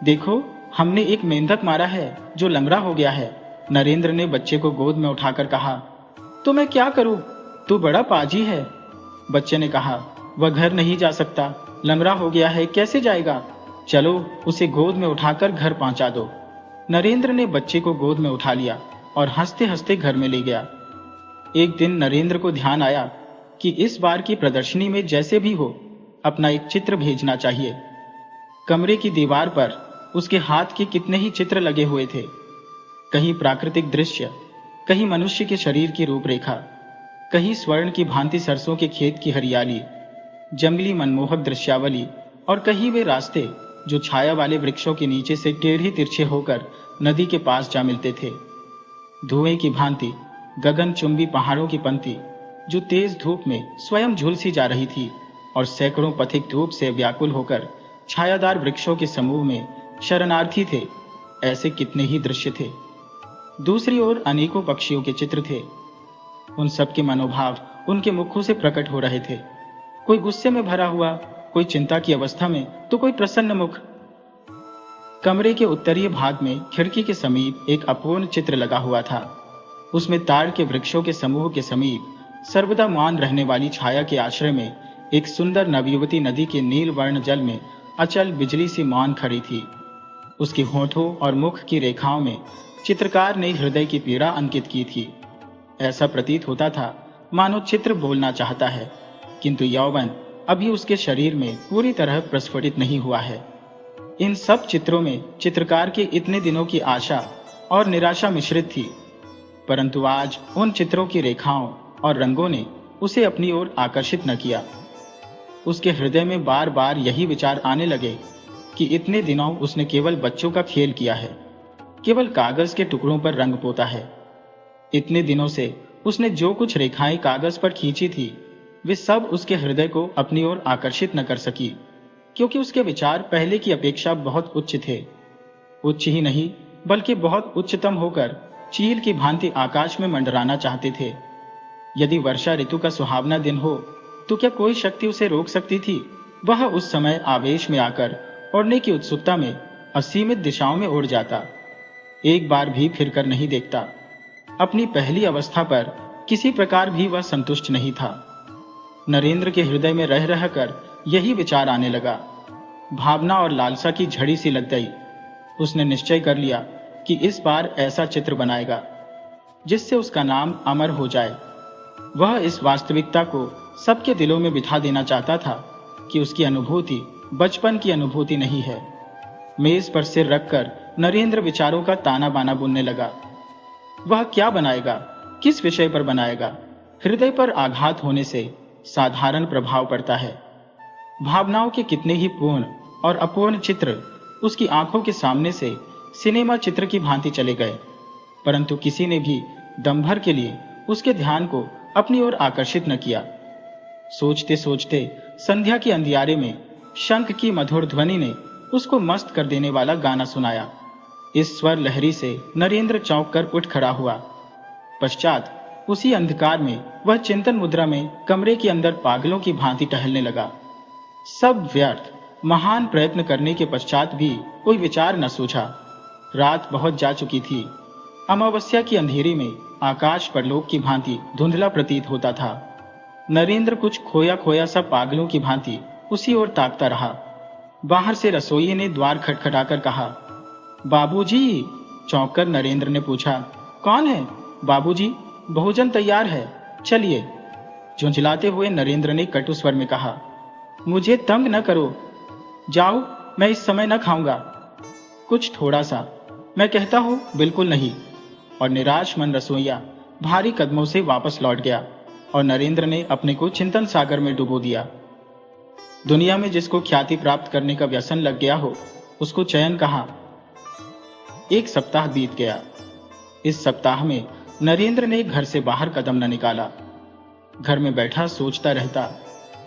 देखो, हमने एक मेंढक मारा है जो लंगड़ा हो गया है। नरेंद्र ने बच्चे को गोद में उठाकर कहा, तो मैं क्या करूं? तू बड़ा पाजी है। बच्चे ने कहा, वह घर नहीं जा सकता, लंगड़ा हो गया है, कैसे जाएगा? चलो उसे गोद में उठाकर घर पहुंचा दो। नरेंद्र ने बच्चे को गोद में उठा लिया और हंसते हंसते घर में ले गया। एक दिन नरेंद्र को ध्यान आया कि इस बार की प्रदर्शनी में जैसे भी हो अपना एक चित्र भेजना चाहिए। कमरे की दीवार पर उसके हाथ के कितने ही चित्र लगे हुए थे। कहीं प्राकृतिक दृश्य, कहीं मनुष्य के शरीर की रूपरेखा, कहीं स्वर्ण की भांति सरसों के खेत की हरियाली, जंगली मनमोहक दृश्यावली, और कहीं वे रास्ते जो छाया वाले वृक्षों के नीचे से टेढ़े तिरछे होकर नदी के पास जा मिलते थे। धुएं की भांति गगन चुंबी पहाड़ों की पंक्ति जो तेज धूप में स्वयं झुलसी जा रही थी और सैकड़ों पथिक धूप से व्याकुल होकर छायादार वृक्षों के समूह में शरणार्थी थे। ऐसे कितने ही दृश्य थे। दूसरी ओर अनेकों पक्षियों के चित्र थे। उन सबके मनोभाव उनके मुखों से प्रकट हो रहे थे। कोई गुस्से में भरा हुआ, कोई चिंता की अवस्था में, तो कोई प्रसन्न मुख। कमरे के उत्तरीय भाग में खिड़की के समीप एक अपूर्ण चित्र लगा हुआ था। उसमें ताड़ के वृक्षों के समूह के समीप सर्वदा मौन रहने वाली छाया के आश्रय में एक सुंदर नवयुवती नदी के नील वर्ण जल में अचल बिजली सी मौन खड़ी थी। उसके होठों और मुख की रेखाओं में चित्रकार ने हृदय की पीड़ा अंकित की थी। ऐसा प्रतीत होता था मानो चित्र बोलना चाहता है, किंतु यौवन अभी उसके शरीर में पूरी तरह प्रस्फुटित नहीं हुआ है। इन सब चित्रों में चित्रकार के इतने दिनों की आशा और निराशा मिश्रित थी, परंतु आज उन चित्रों की रेखाओं और रंगों ने उसे अपनी ओर आकर्षित न किया। उसके हृदय में बार बार यही विचार आने लगे कि इतने दिनों उसने केवल बच्चों का खेल किया है, केवल कागज के टुकड़ों पर रंग पोता है। इतने दिनों से उसने जो कुछ रेखाएं कागज पर खींची थी वे सब उसके हृदय को अपनी ओर आकर्षित न कर सकी, क्योंकि उसके विचार पहले की अपेक्षा बहुत उच्च थे। उच्च ही नहीं बल्कि बहुत उच्चतम होकर चील की भांति आकाश में मंडराना चाहते थे। यदि वर्षा ऋतु का सुहावना दिन हो तो क्या कोई शक्ति उसे रोक सकती थी? वह उस समय आवेश में आकर उड़ने की उत्सुकता में असीमित दिशाओं में उड़ जाता, एक बार भी फिरकर नहीं देखता। अपनी पहली अवस्था पर किसी प्रकार भी वह संतुष्ट नहीं था। नरेंद्र के हृदय में रह रहकर यही विचार आने लगा। भावना और लालसा की झड़ी सी लग गई। उसने निश्चय कर लिया कि इस बार ऐसा चित्र बनाएगा जिससे उसका नाम अमर हो जाए। वह इस वास्तविकता को सबके दिलों में बिठा देना चाहता था कि उसकी अनुभूति बचपन की अनुभूति नहीं है। मेज पर सिर रखकर नरेंद्र विचारों का ताना बाना बुनने लगा। वह क्या बनाएगा, किस विषय पर बनाएगा? हृदय पर आघात होने से साधारण प्रभाव पड़ता है। भावनाओं के कितने ही पूर्ण और अपूर्ण चित्र उसकी आंखों के सामने से सिनेमा चित्र की भांति चले गए, परंतु किसी ने भी दम भर के लिए उसके ध्यान को अपनी ओर आकर्षित न किया। सोचते सोचते संध्या के अंधियारे में शंख की मधुर ध्वनि ने उसको मस्त कर देने वाला गाना सुनाया। इस स्वर लहरी से नरेंद्र चौंक कर उठ खड़ा हुआ। पश्चात उसी अंधकार में वह चिंतन मुद्रा में कमरे के अंदर पागलों की भांति टहलने लगा। सब व्यर्थ। महान प्रयत्न करने के पश्चात भी कोई विचार न सूझा। रात बहुत जा चुकी थी। अमावस्या की अंधेरी में आकाश परलोक की भांति धुंधला प्रतीत होता था। नरेंद्र कुछ खोया खोया सा पागलों की भांति उसी ओर ताकता रहा। बाहर से रसोई ने द्वार खटखटाकर कहा, बाबूजी। चौंककर नरेंद्र ने पूछा, कौन है? बाबूजी, भोजन तैयार है, चलिए। झुंझलाते हुए नरेंद्र ने कटु स्वर में कहा, मुझे तंग न करो, जाओ, मैं इस समय न खाऊंगा। कुछ थोड़ा सा, मैं कहता हूं बिल्कुल नहीं। और निराश मन रसोइया भारी कदमों से वापस लौट गया और नरेंद्र ने अपने को चिंतन सागर में डुबो दिया। दुनिया में जिसको ख्याति प्राप्त करने का व्यसन लग गया हो, उसको चयन कहाँ। एक सप्ताह बीत गया। इस सप्ताह में नरेंद्र ने घर से बाहर कदम न निकाला। घर में बैठा सोचता रहता,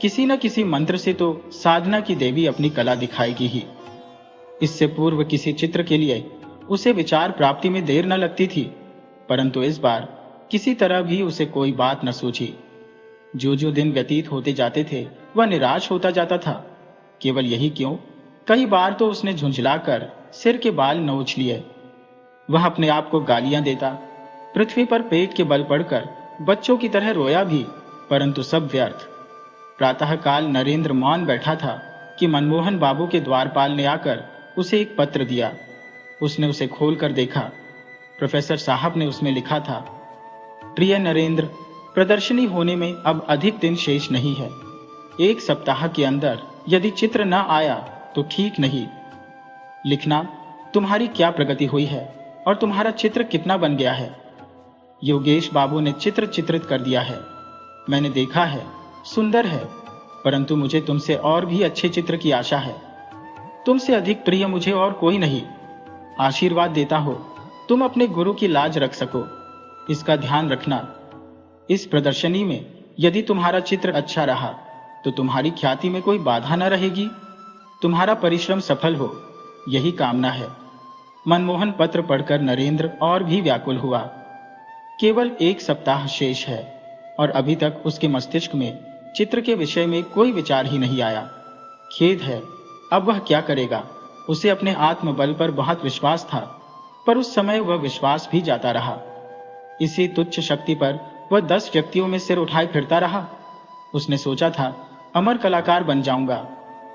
किसी न किसी मंत्र से तो साधना की देवी अपनी कला दिखाएगी ही। इससे पूर्व किसी चित्र के लिए उसे विचार प्राप्ति में देर न लगती थी, परंतु इस बार किसी तरह भी उसे कोई बात न सूझी। जो जो दिन व्यतीत होते जाते थे वह निराश होता जाता था। केवल यही क्यों, कई बार तो उसने झुंझलाकर सिर के बाल नोच लिए। वह अपने आप को गालियां देता, पृथ्वी पर पेट के बल पड़कर बच्चों की तरह रोया भी, परंतु सब व्यर्थ। प्रातःकाल नरेंद्र मौन बैठा था कि मनमोहन बाबू के द्वारपाल ने आकर उसे एक पत्र दिया। उसने उसे खोलकर देखा। प्रोफेसर साहब ने उसमें लिखा था, प्रिय नरेंद्र, प्रदर्शनी होने में अब अधिक दिन शेष नहीं है। 1 सप्ताह के अंदर यदि चित्र न आया तो ठीक नहीं। लिखना तुम्हारी क्या प्रगति हुई है और तुम्हारा चित्र कितना बन गया है। योगेश बाबू ने चित्र चित्रित कर दिया है, मैंने देखा है, सुंदर है, परंतु मुझे तुमसे और भी अच्छे चित्र की आशा है। तुमसे अधिक प्रिय मुझे और कोई नहीं। आशीर्वाद देता हो तुम अपने गुरु की लाज रख सको, इसका ध्यान रखना। इस प्रदर्शनी में यदि तुम्हारा चित्र अच्छा रहा तो तुम्हारी ख्याति में कोई बाधा न रहेगी। तुम्हारा परिश्रम सफल हो, यही कामना है। मनमोहन पत्र पढ़कर नरेंद्र और भी व्याकुल हुआ। केवल 1 सप्ताह शेष है और अभी तक उसके मस्तिष्क में चित्र के विषय में कोई विचार ही नहीं आया। खेद है, अब वह क्या करेगा। उसे अपने आत्मबल पर बहुत विश्वास था, पर उस समय वह विश्वास भी जाता रहा। इसी तुच्छ शक्ति पर वह 10 व्यक्तियों में सिर उठाए फिरता रहा। उसने सोचा था अमर कलाकार बन जाऊंगा,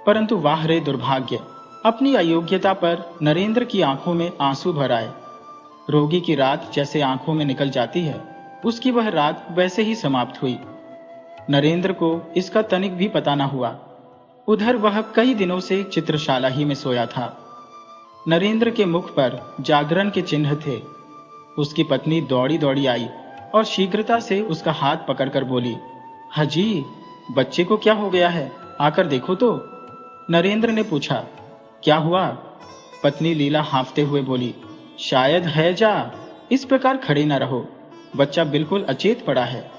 परंतु वाह रे दुर्भाग्य, अपनी अयोग्यता पर नरेंद्र की आंखों में आंसू भर आए। रोगी की रात जैसे आंखों में निकल जाती है, उसकी वह रात वैसे ही समाप्त हुई। नरेंद्र को इसका तनिक भी पता न हुआ। उधर वह कई दिनों से चित्रशाला ही में सोया था। नरेंद्र के मुख पर जागरण के चिन्ह थे। उसकी पत्नी दौड़ी दौड़ी आई और शीघ्रता से उसका हाथ पकड़कर बोली, हाजी, बच्चे को क्या हो गया है, आकर देखो तो। नरेंद्र ने पूछा, क्या हुआ? पत्नी लीला हाँफते हुए बोली, शायद है जा, इस प्रकार खड़े न रहो, बच्चा बिल्कुल अचेत पड़ा है।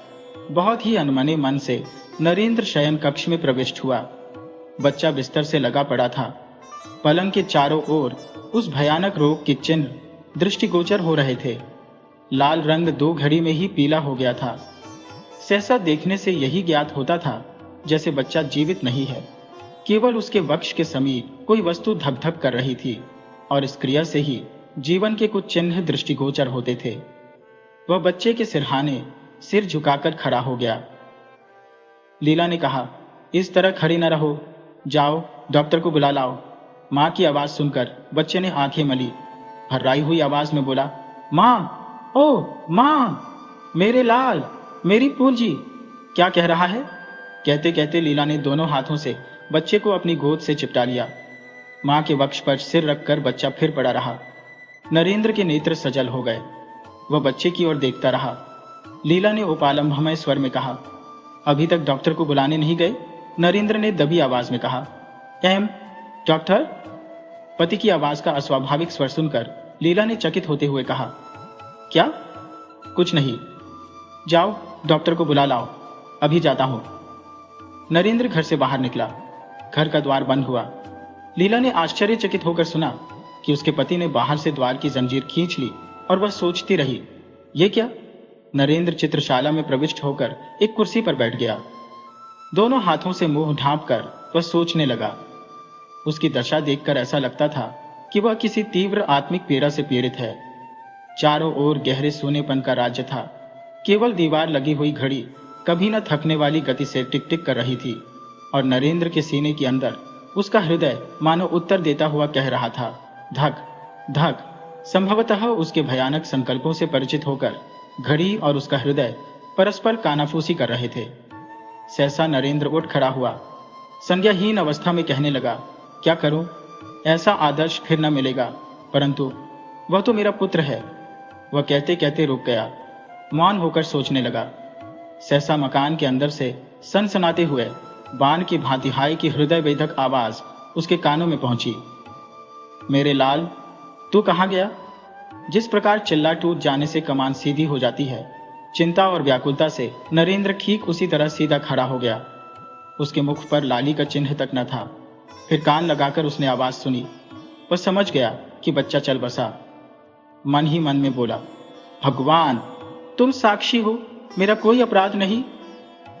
बहुत ही अनमने मन से नरेंद्र शयन कक्ष में प्रविष्ट हुआ। बच्चा बिस्तर से लगा पड़ा था। पलंग के चारों ओर उस भयानक रोग के चिन्ह दृष्टिगोचर हो रहे थे। लाल रंग 2 घड़ी में ही पीला हो गया था। सहसा देखने से यही ज्ञात होता था जैसे बच्चा जीवित नहीं है, केवल उसके वक्ष के समीप कोई वस्तु धक धक कर रही थी और इस क्रिया से ही जीवन के कुछ चिन्ह दृष्टिगोचर होते थे। वह बच्चे के सिरहाने सिर झुकाकर खड़ा हो गया। लीला ने कहा, इस तरह खड़ी न रहो, जाओ डॉक्टर को बुला लाओ। मां की आवाज सुनकर बच्चे ने आंखें मली, भर्राई हुई आवाज में बोला, मां, ओ मां, मेरे लाल, मेरी पूंजी। क्या कह रहा है? कहते कहते लीला ने दोनों हाथों से बच्चे को अपनी गोद से चिपटा लिया। मां के वक्ष पर सिर रखकर बच्चा फिर पड़ा रहा। नरेंद्र के नेत्र सजल हो गए। वह बच्चे की ओर देखता रहा। लीला ने उपालंभमय स्वर में कहा। अभी तक डॉक्टर को बुलाने नहीं गए? नरेंद्र ने दबी आवाज में कहा। डॉक्टर? पति की आवाज का अस्वाभाविक स्वर सुनकर लीला ने चकित होते हुए कहा। क्या? कुछ नहीं, जाओ डॉक्टर को बुला लाओ, अभी जाता हूं। नरेंद्र घर से बाहर निकला। घर का द्वार बंद हुआ। लीला ने आश्चर्यचकित होकर सुना कि उसके पति ने बाहर से द्वार की जंजीर खींच ली और वह सोचती रही, ये क्या? नरेंद्र चित्रशाला में प्रविष्ट होकर एक कुर्सी पर बैठ गया। दोनों हाथों से मुंह ढांपकर वह सोचने लगा। उसकी दशा देखकर ऐसा लगता था कि वह किसी तीव्र आत्मिक पीड़ा से पीड़ित है। चारों ओर गहरे सोनेपन का राज्य था। केवल दीवार लगी हुई घड़ी कभी न थकने वाली गति से टिक टिक कर रही थी और नरेंद्र के सीने के अंदर उसका हृदय मानो उत्तर देता हुआ कह रहा था, धक धक। संभवतः उसके भयानक संकल्पों से परिचित होकर घड़ी और उसका हृदय परस्पर कानाफूसी कर रहे थे। सहसा नरेंद्र उठ खड़ा हुआ। संज्ञाहीन अवस्था में कहने लगा, क्या करूं? ऐसा आदर्श फिर न मिलेगा, परंतु वह तो मेरा पुत्र है। वह कहते कहते रुक गया, मौन होकर सोचने लगा। सहसा मकान के अंदर से सनसनाते हुए बाण की भांति हाय की हृदय वेधक आवाज उसके कानों में पहुंची। मेरे लाल, तू कहां गया? जिस प्रकार चिल्ला टूट जाने से कमान सीधी हो जाती है, चिंता और व्याकुलता से नरेंद्र ठीक उसी तरह सीधा खड़ा हो गया। उसके मुख पर लाली का चिन्ह तक न था। फिर कान लगाकर उसने आवाज सुनी। वह समझ गया कि बच्चा चल बसा। मन ही मन में बोला, भगवान, तुम साक्षी हो, मेरा कोई अपराध नहीं।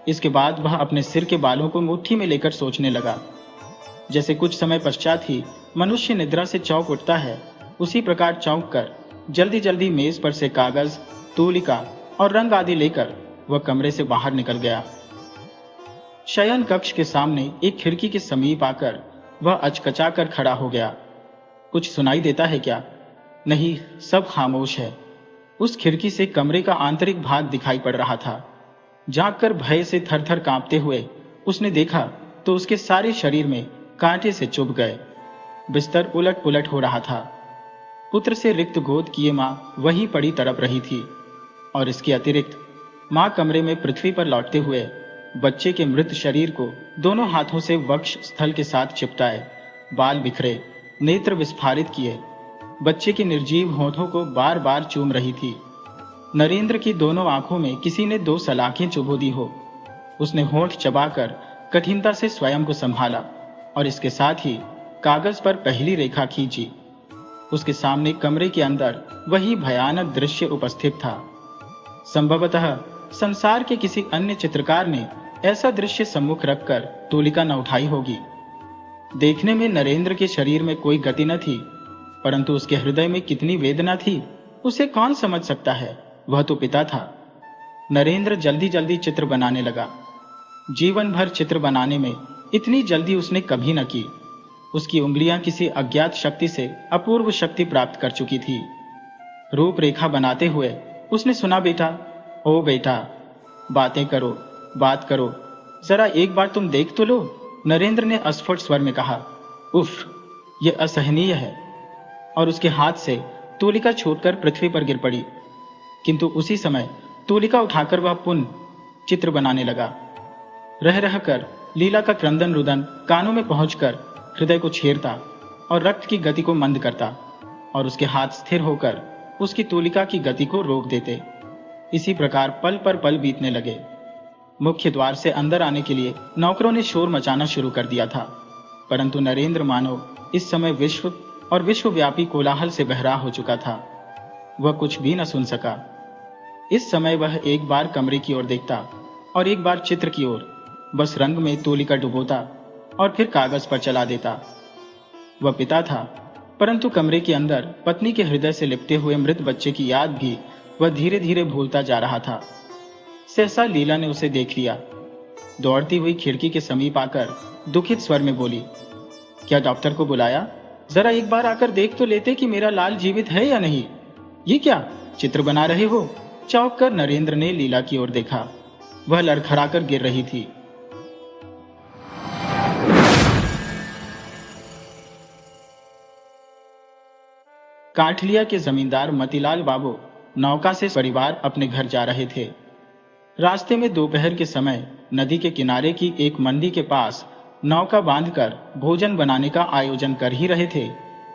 इसके बाद वह अपने सिर के बालों को मुट्ठी में लेकर सोचने लगा। जैसे कुछ समय पश्चात ही मनुष्य निद्रा से चौंक उठता है, उसी प्रकार चौंक कर जल्दी जल्दी मेज पर से कागज, तूलिका और रंग आदि लेकर वह कमरे से बाहर निकल गया। शयन कक्ष के सामने एक खिड़की के समीप आकर वह अचकचा कर खड़ा हो गया। कुछ सुनाई देता है क्या? नहीं, सब खामोश है। उस खिड़की से कमरे का आंतरिक भाग दिखाई पड़ रहा था। जागकर भय से थरथर कांपते हुए उसने देखा तो उसके सारे शरीर में कांटे से चुभ गए। बिस्तर उलट पुलट हो रहा था। पुत्र से रिक्त गोद किए मां वहीं पड़ी तड़प रही थी और इसके अतिरिक्त मां कमरे में पृथ्वी पर लौटते हुए बच्चे के मृत शरीर को दोनों हाथों से वक्ष स्थल के साथ चिपटाए, बाल बिखरे, नेत्र विस्फारित किए, बच्चे के निर्जीव होठों को बार बार चूम रही थी। नरेंद्र की दोनों आंखों में किसी ने 2 सलाखें चुभो दी हो। उसने होठ चबाकर कठिनता से स्वयं को संभाला और इसके साथ ही कागज पर पहली रेखा खींची। उसके सामने कमरे के अंदर वही भयानक दृश्य उपस्थित था। संभवतः संसार के किसी अन्य चित्रकार ने ऐसा दृश्य सम्मुख रखकर तूलिका न उठाई होगी। देखने में नरेंद्र के शरीर में कोई गति न थी, परंतु उसके हृदय में कितनी वेदना थी उसे कौन समझ सकता है। वह तो पिता था। नरेंद्र जल्दी जल्दी चित्र बनाने लगा। जीवन भर चित्र बनाने में इतनी जल्दी उसने कभी न की। उसकी उंगलियां किसी अज्ञात शक्ति से अपूर्व शक्ति प्राप्त कर चुकी थी। रूपरेखा बनाते हुए उसने सुना, बेटा, ओ बेटा, बातें करो, बात करो, जरा एक बार तुम देख तो लो। नरेंद्र ने अस्फुट स्वर में कहा। उफ, यह असहनीय है। और उसके हाथ से तूलिका छूटकर पृथ्वी पर गिर पड़ी। किंतु उसी समय तूलिका उठाकर वह पुनः चित्र बनाने लगा। रह रहकर लीला का क्रंदन रुदन कानों में पहुंचकर हृदय को छेड़ता और रक्त की गति को मंद करता और उसके हाथ स्थिर होकर उसकी तूलिका की गति को रोक देते। इसी प्रकार पल पर पल बीतने लगे। मुख्य द्वार से अंदर आने के लिए नौकरों ने शोर मचाना शुरू कर दिया था, परंतु नरेंद्र मानो इस समय विश्व और विश्वव्यापी कोलाहल से बहरा हो चुका था। वह कुछ भी न सुन सका। इस समय वह एक बार कमरे की ओर देखता और एक बार चित्र की ओर, बस रंग में तूलिका डुबोता और फिर कागज पर चला देता। वह पिता था, परंतु कमरे के अंदर पत्नी के हृदय से लिपटे हुए मृत बच्चे की याद भी वह धीरे धीरे भूलता जा रहा था। सहसा लीला ने उसे देख लिया। दौड़ती हुई खिड़की के समीप आकर दुखित स्वर में बोली, क्या डॉक्टर को बुलाया? जरा एक बार आकर देख तो लेते कि मेरा लाल जीवित है या नहीं। ये क्या चित्र बना रहे हो? चौंक कर नरेंद्र ने लीला की ओर देखा। वह लड़खड़ाकर गिर रही थी। काठलिया के जमींदार मतीलाल बाबू नौका से परिवार अपने घर जा रहे थे। रास्ते में दोपहर के समय नदी के किनारे की एक मंडी के पास नौका बांधकर भोजन बनाने का आयोजन कर ही रहे थे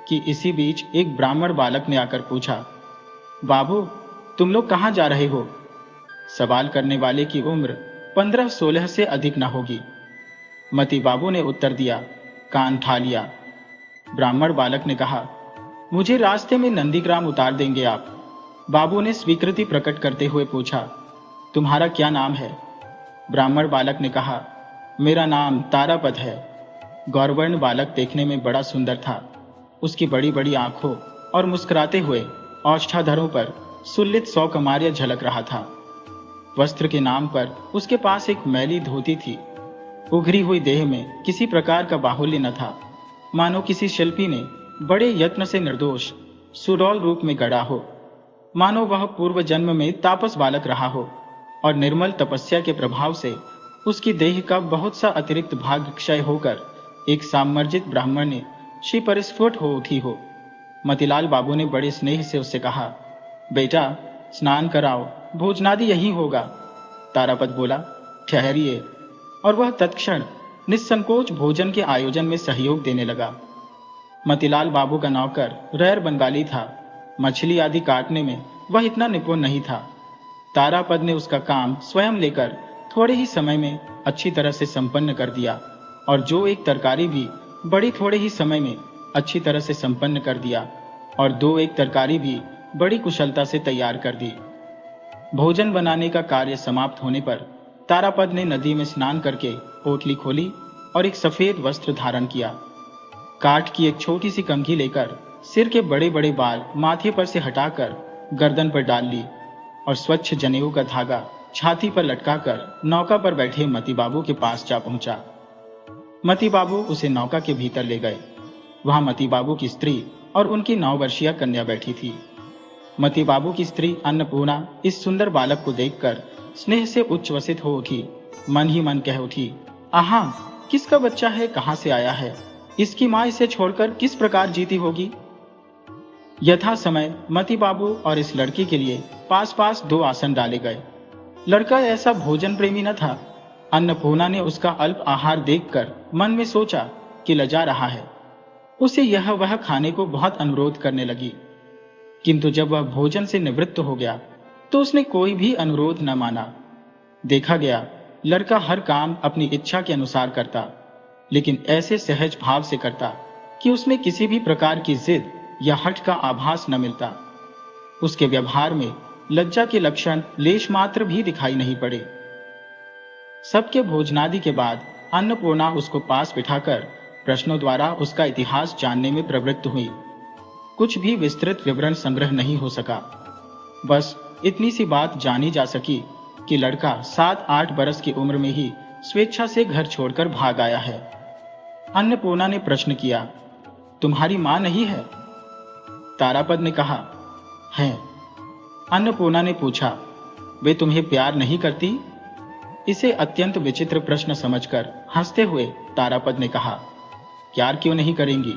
कि इसी बीच एक ब्राह्मण बालक ने आकर पूछा, बाबू, तुम लोग कहाँ जा रहे हो? सवाल करने वाले की उम्र 15-16 से अधिक न होगी। मती बाबू ने उत्तर दिया, कान ठा लिया। ब्राह्मण बालक ने कहा, मुझे रास्ते में नंदीग्राम उतार देंगे आप? बाबू ने स्वीकृति प्रकट करते हुए पूछा, तुम्हारा क्या नाम है? ब्राह्मण बालक ने कहा, मेरा नाम तारापद है। गौरवर्ण बालक देखने में बड़ा सुंदर था। उसकी बड़ी बड़ी आंखों और मुस्कुराते हुए औष्ठाधरों पर सुल्लित सौकुमार्य झलक रहा था। वस्त्र के नाम पर उसके पास एक मैली धोती थी। उघरी हुई देह में किसी प्रकार का बाहुल्य न था, मानो किसी शिल्पी ने बड़े यत्न से निर्दोष सुडौल रूप में गढ़ा हो। मानो वह पूर्व जन्म में तापस बालक रहा हो और निर्मल तपस्या के प्रभाव से उसकी देह का बहुत सा अतिरिक्त भाग क्षय होकर एक सामर्जित ब्राह्मण ने श्री परिस्फुट हो उठी हो। मतीलाल बाबू ने बड़े स्नेह से उससे कहा, बेटा, स्नान कराओ, भोजनादि यहीं होगा। तारापद बोला, ठहरिए, और वह तत्क्षण निस्संकोच भोजन के आयोजन में सहयोग देने लगा। मतीलाल बाबू का नौकर रैर बंगाली था। मछली आदि काटने में वह इतना निपुण नहीं था। तारापद ने उसका काम स्वयं लेकर थोड़े ही समय में अच्छी तरह से संपन्न कर दिया, और जो एक तरकारी भी बड़ी थोड़े ही समय में अच्छी तरह से संपन्न कर दिया, और 2 एक तरकारी भी बड़ी कुशलता से तैयार कर दी। भोजन बनाने का कार्य समाप्त होने पर तारापद ने नदी में स्नान करके पोटली खोली और एक सफेद वस्त्र धारण किया। काठ की एक छोटी सी कंघी लेकर सिर के बड़े बड़े बाल माथे पर से हटाकर गर्दन पर डाल ली और स्वच्छ जनेऊ का धागा छाती पर लटकाकर नौका पर बैठे मती बाबू के पास जा पहुंचा। मती बाबू उसे नौका के भीतर ले गए। वहां मती बाबू की स्त्री और उनकी 9 वर्षीय कन्या बैठी थी। मती बाबू की स्त्री अन्नपूर्णा इस सुंदर बालक को देखकर स्नेह से उच्छ्वसित हो उठी। मन ही मन कह उठी, आहा, किसका बच्चा है, कहां से आया है? इसकी मां इसे छोड़कर किस प्रकार जीती होगी? यथा समय मती बाबू और इस लड़की के लिए पास पास 2 आसन डाले गए। लड़का ऐसा भोजन प्रेमी न था। अन्नपूर्णा ने उसका अल्प आहार देखकर मन में सोचा कि लजा रहा है। उसे यह वह खाने को बहुत अनुरोध करने लगी, किंतु जब वह भोजन से निवृत्त हो गया तो उसने कोई भी अनुरोध न माना। देखा गया, लड़का हर काम अपनी इच्छा के अनुसार करता, लेकिन ऐसे सहज भाव से करता कि उसमें किसी भी प्रकार की जिद या हठ का आभास न मिलता। उसके व्यवहार में लज्जा के लक्षण लेश मात्र भी दिखाई नहीं पड़े। सबके भोजनादि के बाद अन्नपूर्णा उसको पास बिठाकर प्रश्नों द्वारा उसका इतिहास जानने में प्रवृत्त हुई। कुछ भी विस्तृत विवरण संग्रह नहीं हो सका। बस इतनी सी बात जानी जा सकी कि लड़का 7-8 बरस की उम्र में ही स्वेच्छा से घर छोड़कर भाग आया है। अन्नपूर्णा ने प्रश्न किया, तुम्हारी मां नहीं है? तारापद ने कहा, है। अन्नपूर्णा ने पूछा, वे तुम्हें प्यार नहीं करती? इसे अत्यंत विचित्र प्रश्न समझकर हंसते हुए तारापद ने कहा, प्यार क्यों नहीं करेंगी?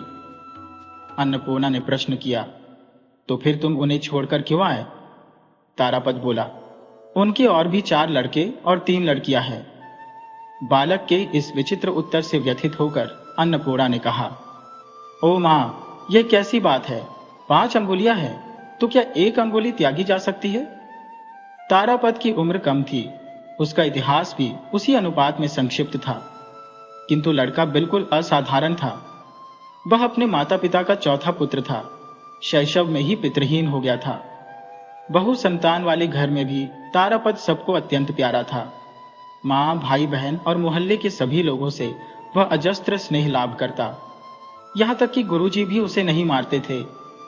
अन्नपूर्णा ने प्रश्न किया, तो फिर तुम उन्हें छोड़कर क्यों आए? तारापद बोला, उनके और भी 4 लड़के और 3 लड़कियां हैं। बालक के इस विचित्र उत्तर से व्यथित होकर अन्नपूर्णा ने कहा, ओ मां, यह कैसी बात है? 5 अंगुलियां हैं, तो क्या 1 अंगुली त्यागी जा सकती है? तारापद की उम्र कम थी, उसका इतिहास भी उसी अनुपात में संक्षिप्त था, किंतु लड़का बिल्कुल असाधारण था। वह अपने माता पिता का चौथा पुत्र था। शैशव में ही पितृहीन हो गया था। बहु संतान वाले घर में भी तारापद सबको अत्यंत प्यारा था। मां, भाई बहन और मोहल्ले के सभी लोगों से वह अजस्त्र स्नेह लाभ करता। यहां तक कि गुरुजी भी उसे नहीं मारते थे।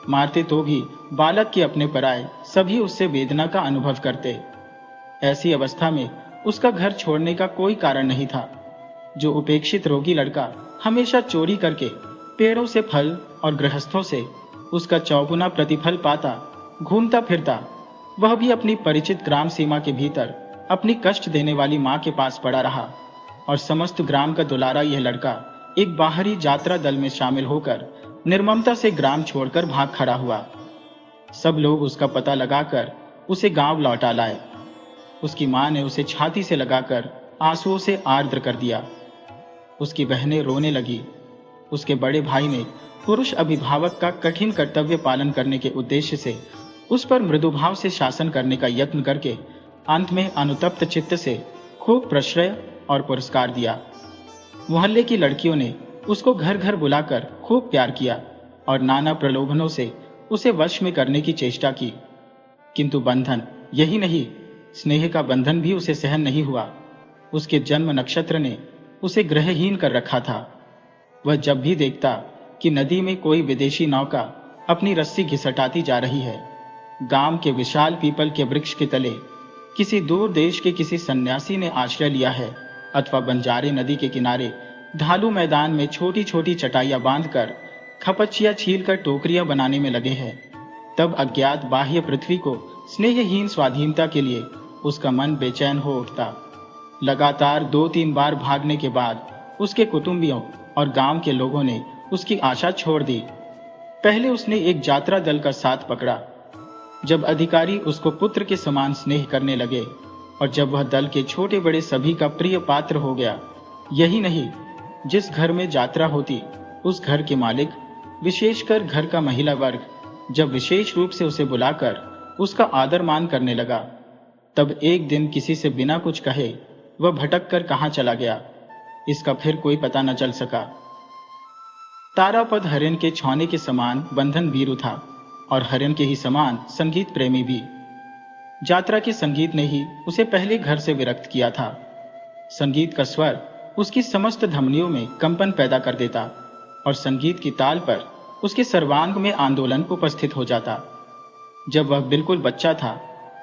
मारते तो भी बालक के अपने पराए सभी उससे वेदना का अनुभव करते। ऐसी अवस्था में उसका घर छोड़ने का कोई कारण नहीं था। जो उपेक्षित रोगी लड़का हमेशा चोरी करके पेड़ों से फल और गृहस्थों से उसका चौगुना प्रतिफल पाता घूमता फिरता, वह भी अपनी परिचित ग्राम सीमा के भीतर अपनी कष्ट देने वाली मां के पास पड़ा रहा, और समस्त ग्राम का दुलारा यह लड़का एक बाहरी यात्रा दल में शामिल होकर निर्ममता से ग्राम छोड़कर भाग खड़ा हुआ। सब लोग उसका पता लगाकर उसे गांव लौटा लाए। उसकी मां ने उसे छाती से लगाकर आंसुओं से आर्द्र कर दिया। उसकी बहनें रोने लगी। उसके बड़े भाई ने पुरुष अभिभावक का कठिन कर्तव्य पालन करने के उद्देश्य से उस पर मृदुभाव से शासन करने का यत्न करके अंत में अनुतप्त चित्त से खूब प्रश्रय और पुरस्कार दिया। मोहल्ले की लड़कियों ने उसको घर घर बुलाकर खूब प्यार किया और नाना प्रलोभनों से उसे वश में करने की चेष्टा की, किंतु बंधन, यही नहीं, स्नेह का बंधन भी उसे सहन नहीं हुआ। उसके जन्म नक्षत्र ने उसे ग्रहहीन कर रखा था। वह जब भी देखता कि नदी में कोई विदेशी नौका अपनी रस्सी घिसटाती जा रही है, गांव के विशाल पीपल के वृक्ष के तले किसी दूर देश के किसी सन्यासी ने आश्रय लिया है, अथवा बंजारे नदी के किनारे ढालू मैदान में छोटी छोटी चटाइयां बांधकर खपचिया छीलकर टोकरियां बनाने में लगे हैं, तब अज्ञात बाह्य पृथ्वी को स्नेहहीन स्वाधीनता के लिए उसका मन बेचैन हो उठता। लगातार 2-3 बार भागने के बाद उसके कुटुंबियों और गांव के लोगों ने उसकी आशा छोड़ दी। पहले उसने एक यात्रा दल का साथ पकड़ा। जब अधिकारी उसको पुत्र के समान स्नेह करने लगे और जब वह दल के छोटे बड़े सभी का प्रिय पात्र हो गया, यही नहीं, जिस घर में यात्रा होती उस घर के मालिक, विशेषकर घर का महिला वर्ग, जब विशेष रूप से उसे बुलाकर उसका आदर मान करने लगा, तब एक दिन किसी से बिना कुछ कहे वह भटक कर कहां चला गया, इसका फिर कोई पता न चल सका। तारापद हरिण के छौने के समान बंधन भीरू था और हरिण के ही समान संगीत प्रेमी भी। यात्रा के संगीत ने ही उसे पहले घर से विरक्त किया था। संगीत का स्वर उसकी समस्त धमनियों में कंपन पैदा कर देता और संगीत की ताल पर उसके सर्वांग में आंदोलन उपस्थित हो जाता। जब वह बिल्कुल बच्चा था,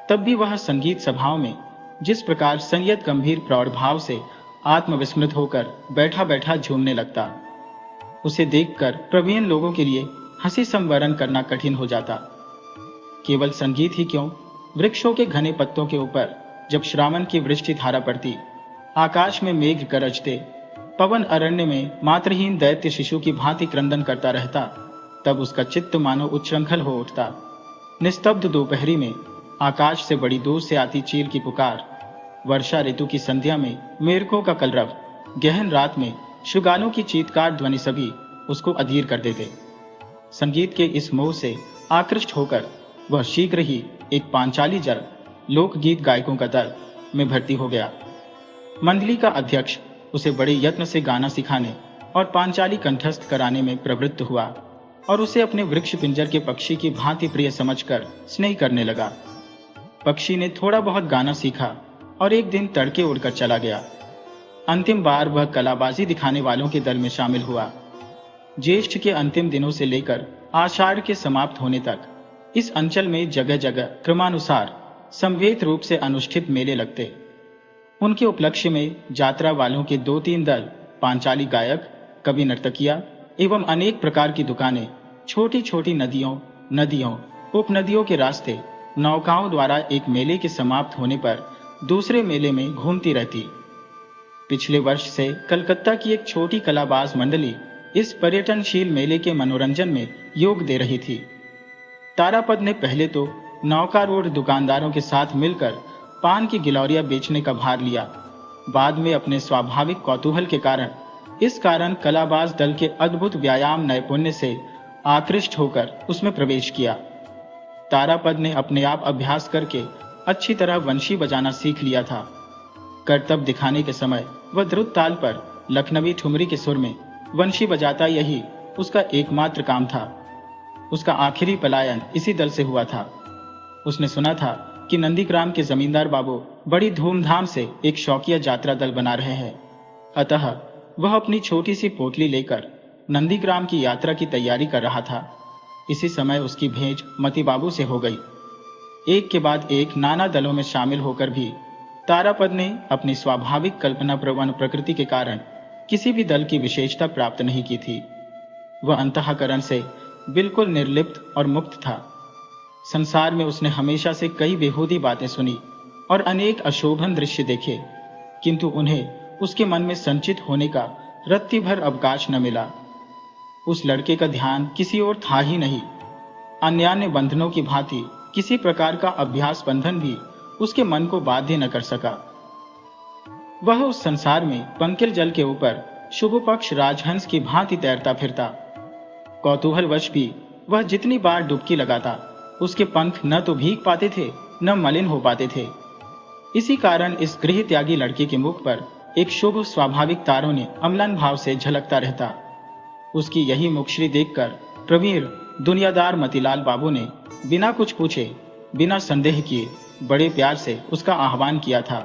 तब भी वह संगीत सभाओं में जिस प्रकार संयत गंभीर प्रौढ़ भाव से आत्मविस्मृत होकर बैठा बैठा झूमने लगता, उसे देखकर प्रवीण लोगों के लिए हंसी संवरण करना कठिन हो जाता। केवल संगीत ही क्यों, वृक्षों के घने पत्तों के ऊपर जब श्रावण की वृष्टि धारा पड़ती, आकाश में मेघ गरजते, पवन अरण्य में मातृहीन दैत्य शिशु की भांति क्रंदन करता रहता, तब उसका चित्त मानो उच्छृंखल हो उठता। निस्तब्ध दोपहरी में आकाश से बड़ी दूर से आती चील की पुकार, वर्षा ऋतु की संध्या में मेरकों का कलरव, गहन रात में शुगालों की चीत्कार ध्वनि सभी उसको अधीर कर देते। संगीत के इस मोह से आकृष्ट होकर वह शीघ्र ही एक पांचाली जल लोकगीत गायकों का दल में भर्ती हो गया। मंडली का अध्यक्ष उसे बड़े यत्न से गाना सिखाने और पांचाली कंठस्थ कराने में प्रवृत्त हुआ और उसे अपने वृक्ष पिंजर के पक्षी की भांति प्रिय समझकर स्नेह करने लगा। पक्षी ने थोड़ा बहुत गाना सीखा और एक दिन तड़के उड़कर चला गया। अंतिम बार वह कलाबाजी दिखाने वालों के दल में शामिल हुआ। ज्येष्ठ के अंतिम दिनों से लेकर आषाढ़ के समाप्त होने तक इस अंचल में जगह जगह क्रमानुसार समवेत रूप से अनुष्ठित मेले लगते। उनके उपलक्ष्य में यात्रा वालों के 2-3 दल, पांचाली गायक, कवि नर्तकियां एवं अनेक प्रकार की दुकानें छोटी छोटी नदियों, उपनदियों के रास्ते नौकाओं द्वारा एक मेले के समाप्त होने पर दूसरे मेले में घूमती रहती। पिछले वर्ष से कलकत्ता की एक छोटी कलाबाज मंडली इस पर्यटनशील मेले के मनोरंजन में योग दे रही थी। तारापद ने पहले तो नौकारूढ़ दुकानदारों के साथ मिलकर पान की गिलौरियां बेचने का भार लिया। बाद में अपने स्वाभाविक कौतूहल के कारण इस कारण कलाबाज दल के अद्भुत व्यायाम नैपुण्य से आकृष्ट होकर उसमें प्रवेश किया। तारापद ने अपने आप अभ्यास करके अच्छी तरह वंशी बजाना सीख लिया था। करतब दिखाने के समय वह द्रुत ताल पर लखनवी ठुमरी के सुर में वंशी बजाता, यही उसका एकमात्र काम था। उसका आखिरी पलायन इसी दल से हुआ था। उसने सुना था कि नंदीग्राम के जमींदार बाबू बड़ी धूमधाम से एक शौकिया यात्रा दल बना रहे हैं, अतः वह अपनी छोटी सी पोटली लेकर नंदीग्राम की यात्रा की तैयारी कर रहा था। इसी समय उसकी भेंट मती बाबू से हो गई। एक के बाद एक नाना दलों में शामिल होकर भी तारापद ने अपनी स्वाभाविक कल्पना प्रवण प्रकृति के कारण किसी भी दल की विशेषता प्राप्त नहीं की थी। वह अंतःकरण से बिल्कुल निर्लिप्त और मुक्त था। संसार में उसने हमेशा से कई बेहूदी बातें सुनी और अनेक अशोभन दृश्य देखे, किंतु उन्हें उसके मन में संचित होने का रत्ती भर अवकाश न मिला। उस लड़के का ध्यान किसी ओर था ही नहीं। अन्यान्य बंधनों की भांति किसी प्रकार का अभ्यास बंधन भी उसके मन को बाध्य न कर सका। वह उस संसार में पंकिल जल के ऊपर शुभ पक्ष राजहंस की भांति तैरता फिरता। कौतूहलवश भी वह जितनी बार डुबकी लगाता, उसके पंख न तो भीग पाते थे न मलिन हो पाते थे। इसी कारण इस गृह त्यागी लड़के के मुख पर एक शुभ स्वाभाविक तारुण्य अम्लान भाव से झलकता रहता। उसकी यही मुखश्री देखकर प्रवीण दुनियादार मतीलाल बाबू ने बिना कुछ पूछे, बिना संदेह किए बड़े प्यार से उसका आह्वान किया था।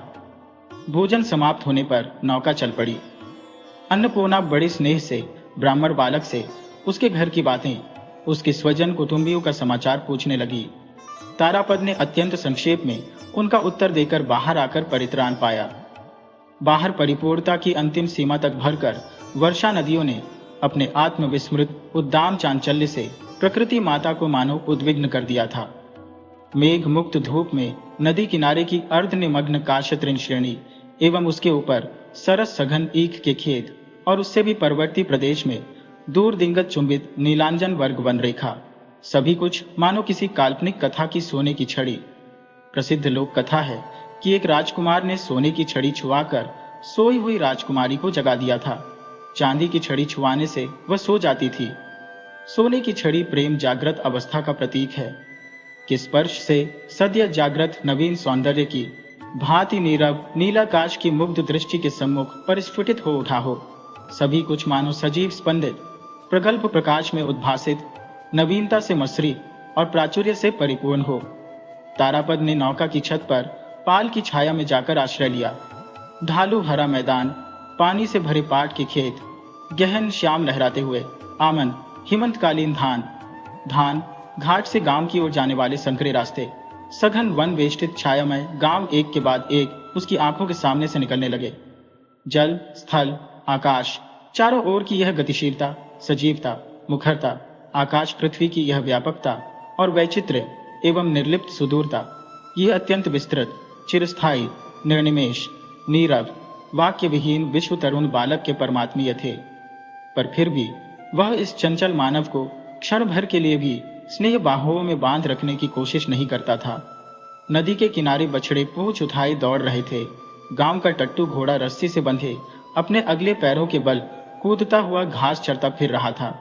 भोजन समाप्त होने पर नौका चल पड़ी। अन्नपूर्णा बड़े स्नेह से ब्राह्मण बालक से उसके घर की बातें, उसके स्वजन कुटुंबियों का समाचार पूछने लगी। तारापद ने अत्यंत संक्षेप में उनका उत्तर देकर बाहर आकर परित्राण पाया। बाहर परिपूर्णता की अंतिम सीमा तक भरकर वर्षा नदियों ने अपने आत्मविस्मृत उद्दाम चांचल्य से प्रकृति माता को मानो उद्विग्न कर दिया था। मेघ मुक्त धूप में नदी किनारे की अर्ध निमग्न काशतृण श्रेणी एवं उसके ऊपर सरस सघन ईख के खेत और उससे भी परवर्ती प्रदेश में दूर दिंगत चुंबित नीलांजन वर्ग वन रेखा, सभी कुछ मानो किसी काल्पनिक कथा की सोने की छड़ी। प्रसिद्ध लोक कथा है कि एक राजकुमार ने सोने की छड़ी छुआकर सोई हुई राजकुमारी को जगा दिया था। चांदी की छड़ी छुआने से वह सो जाती थी। सोने की छड़ी प्रेम जागृत अवस्था का प्रतीक है कि स्पर्श से सद्य जागृत नवीन सौंदर्य की भांति नीरव नीलाकाश की मुग्ध दृष्टि के सम्मुख परिस्फुटित हो उठा हो। सभी कुछ मानो सजीव स्पंदित प्रगल्भ प्रकाश में उद्भासित नवीनता से मसरी और प्राचुर्य से परिपूर्ण हो। तारापद ने नौका की छत पर पाल की छाया में जाकर आश्रय लिया। ढालू हरा मैदान, पानी से भरे पाट के खेत, गहन श्याम लहराते हुए आमन, हिमंतकालीन धान घाट से गांव की ओर जाने वाले संकरे रास्ते, सघन वन वेष्टित छायामय गांव एक के बाद एक उसकी आंखों के सामने से निकलने लगे। जल, स्थल, आकाश, चारों ओर की यह गतिशीलता, सजीवता, मुखरता, आकाश पृथ्वी की यह व्यापकता और वैचित्र्य एवं निर्लिप्त सुदूरता, ये अत्यंत विस्तृत, चिरस्थायी, निर्निमेष, नीरव, वाक्य विहीन विश्व तरुण बालक के परमात्मीय थे। पर फिर भी वह इस चंचल मानव को क्षण भर के लिए भी स्नेह बाहुओं में बांध रखने की कोशिश नहीं करता था। नदी के किनारे बछड़े पूंछ उठाए दौड़ रहे थे। गांव का टट्टू घोड़ा रस्सी से बंधे अपने अगले पैरों के बल कूदता हुआ घास चरता फिर रहा था।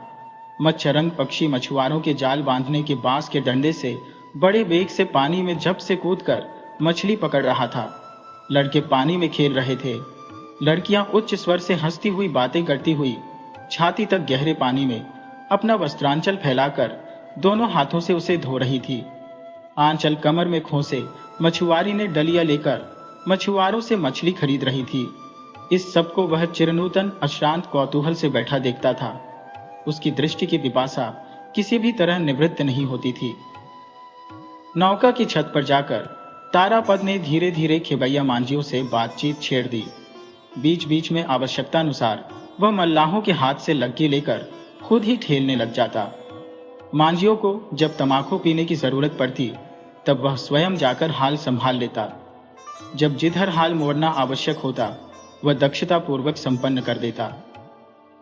मच्छरंग पक्षी मछुआरों के जाल बांधने के बांस के डंडे से बड़े वेग से पानी में झप से कूदकर मछली पकड़ रहा था। लड़के पानी में खेल रहे थे। लड़कियां उच्च स्वर से हंसती हुई बातें करती हुई छाती तक गहरे पानी में अपना वस्त्रांचल फैलाकर दोनों हाथों से उसे धो रही थी। आंचल कमर में खोसे मछुआरी ने डलिया लेकर मछुआरों से मछली खरीद रही थी। इस सब को वह चिरनूतन अश्रांत कौतूहल से बैठा देखता था। उसकी दृष्टि की पिपासा किसी भी तरह निवृत्त नहीं होती थी। नौका की छत पर जाकर तारापद ने धीरे धीरे खेबैया मांझियों से बातचीत छेड़ दी। बीच बीच में आवश्यकतानुसार वह मल्लाहों के हाथ से लग्गी लेकर खुद ही ठेलने लग जाता। मांझियों को जब तमाकू पीने की जरूरत पड़ती तब वह स्वयं जाकर हाल संभाल लेता। जब जिधर हाल मोड़ना आवश्यक होता वह दक्षता पूर्वक संपन्न कर देता।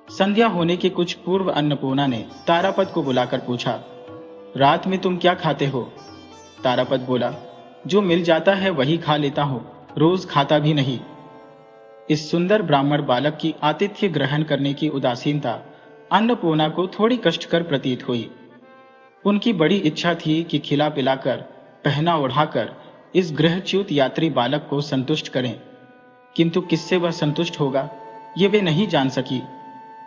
संध्या होने के कुछ पूर्व अन्नपूर्णा ने तारापद को बुलाकर पूछा, रात में तुम क्या खाते हो? तारापद बोला, जो मिल जाता है वही खा लेता हूं, रोज खाता भी नहीं। इस सुंदर ब्राह्मण बालक की आतिथ्य ग्रहण करने की उदासीनता अन्नपूर्णा को थोड़ी कष्टकर प्रतीत हुई। उनकी बड़ी इच्छा थी कि खिला पिलाकर, पहना ओढ़ाकर इस गृहच्युत यात्री बालक को संतुष्ट करें, किंतु किससे वह संतुष्ट होगा ये वे नहीं जान सकी।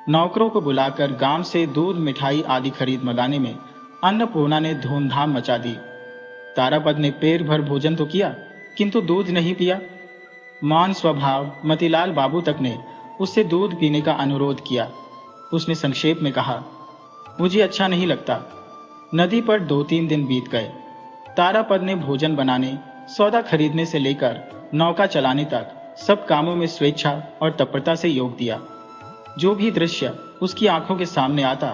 नौकरों को बुलाकर गांव से दूध, मिठाई आदि खरीद मंगाने में अन्नपूर्णा ने धूमधाम मचा दी। तारापद ने पेट भर भोजन तो किया किंतु दूध नहीं पिया। मौन स्वभाव मतीलाल बाबू तक ने उससे दूध पीने का अनुरोध किया। उसने संक्षेप में कहा, मुझे अच्छा नहीं लगता। नदी पर 2-3 दिन बीत गए। तारापद ने भोजन बनाने, सौदा खरीदने से लेकर नौका चलाने तक सब कामों में स्वेच्छा और तत्परता से योग दिया। जो भी दृश्य उसकी आंखों के सामने आता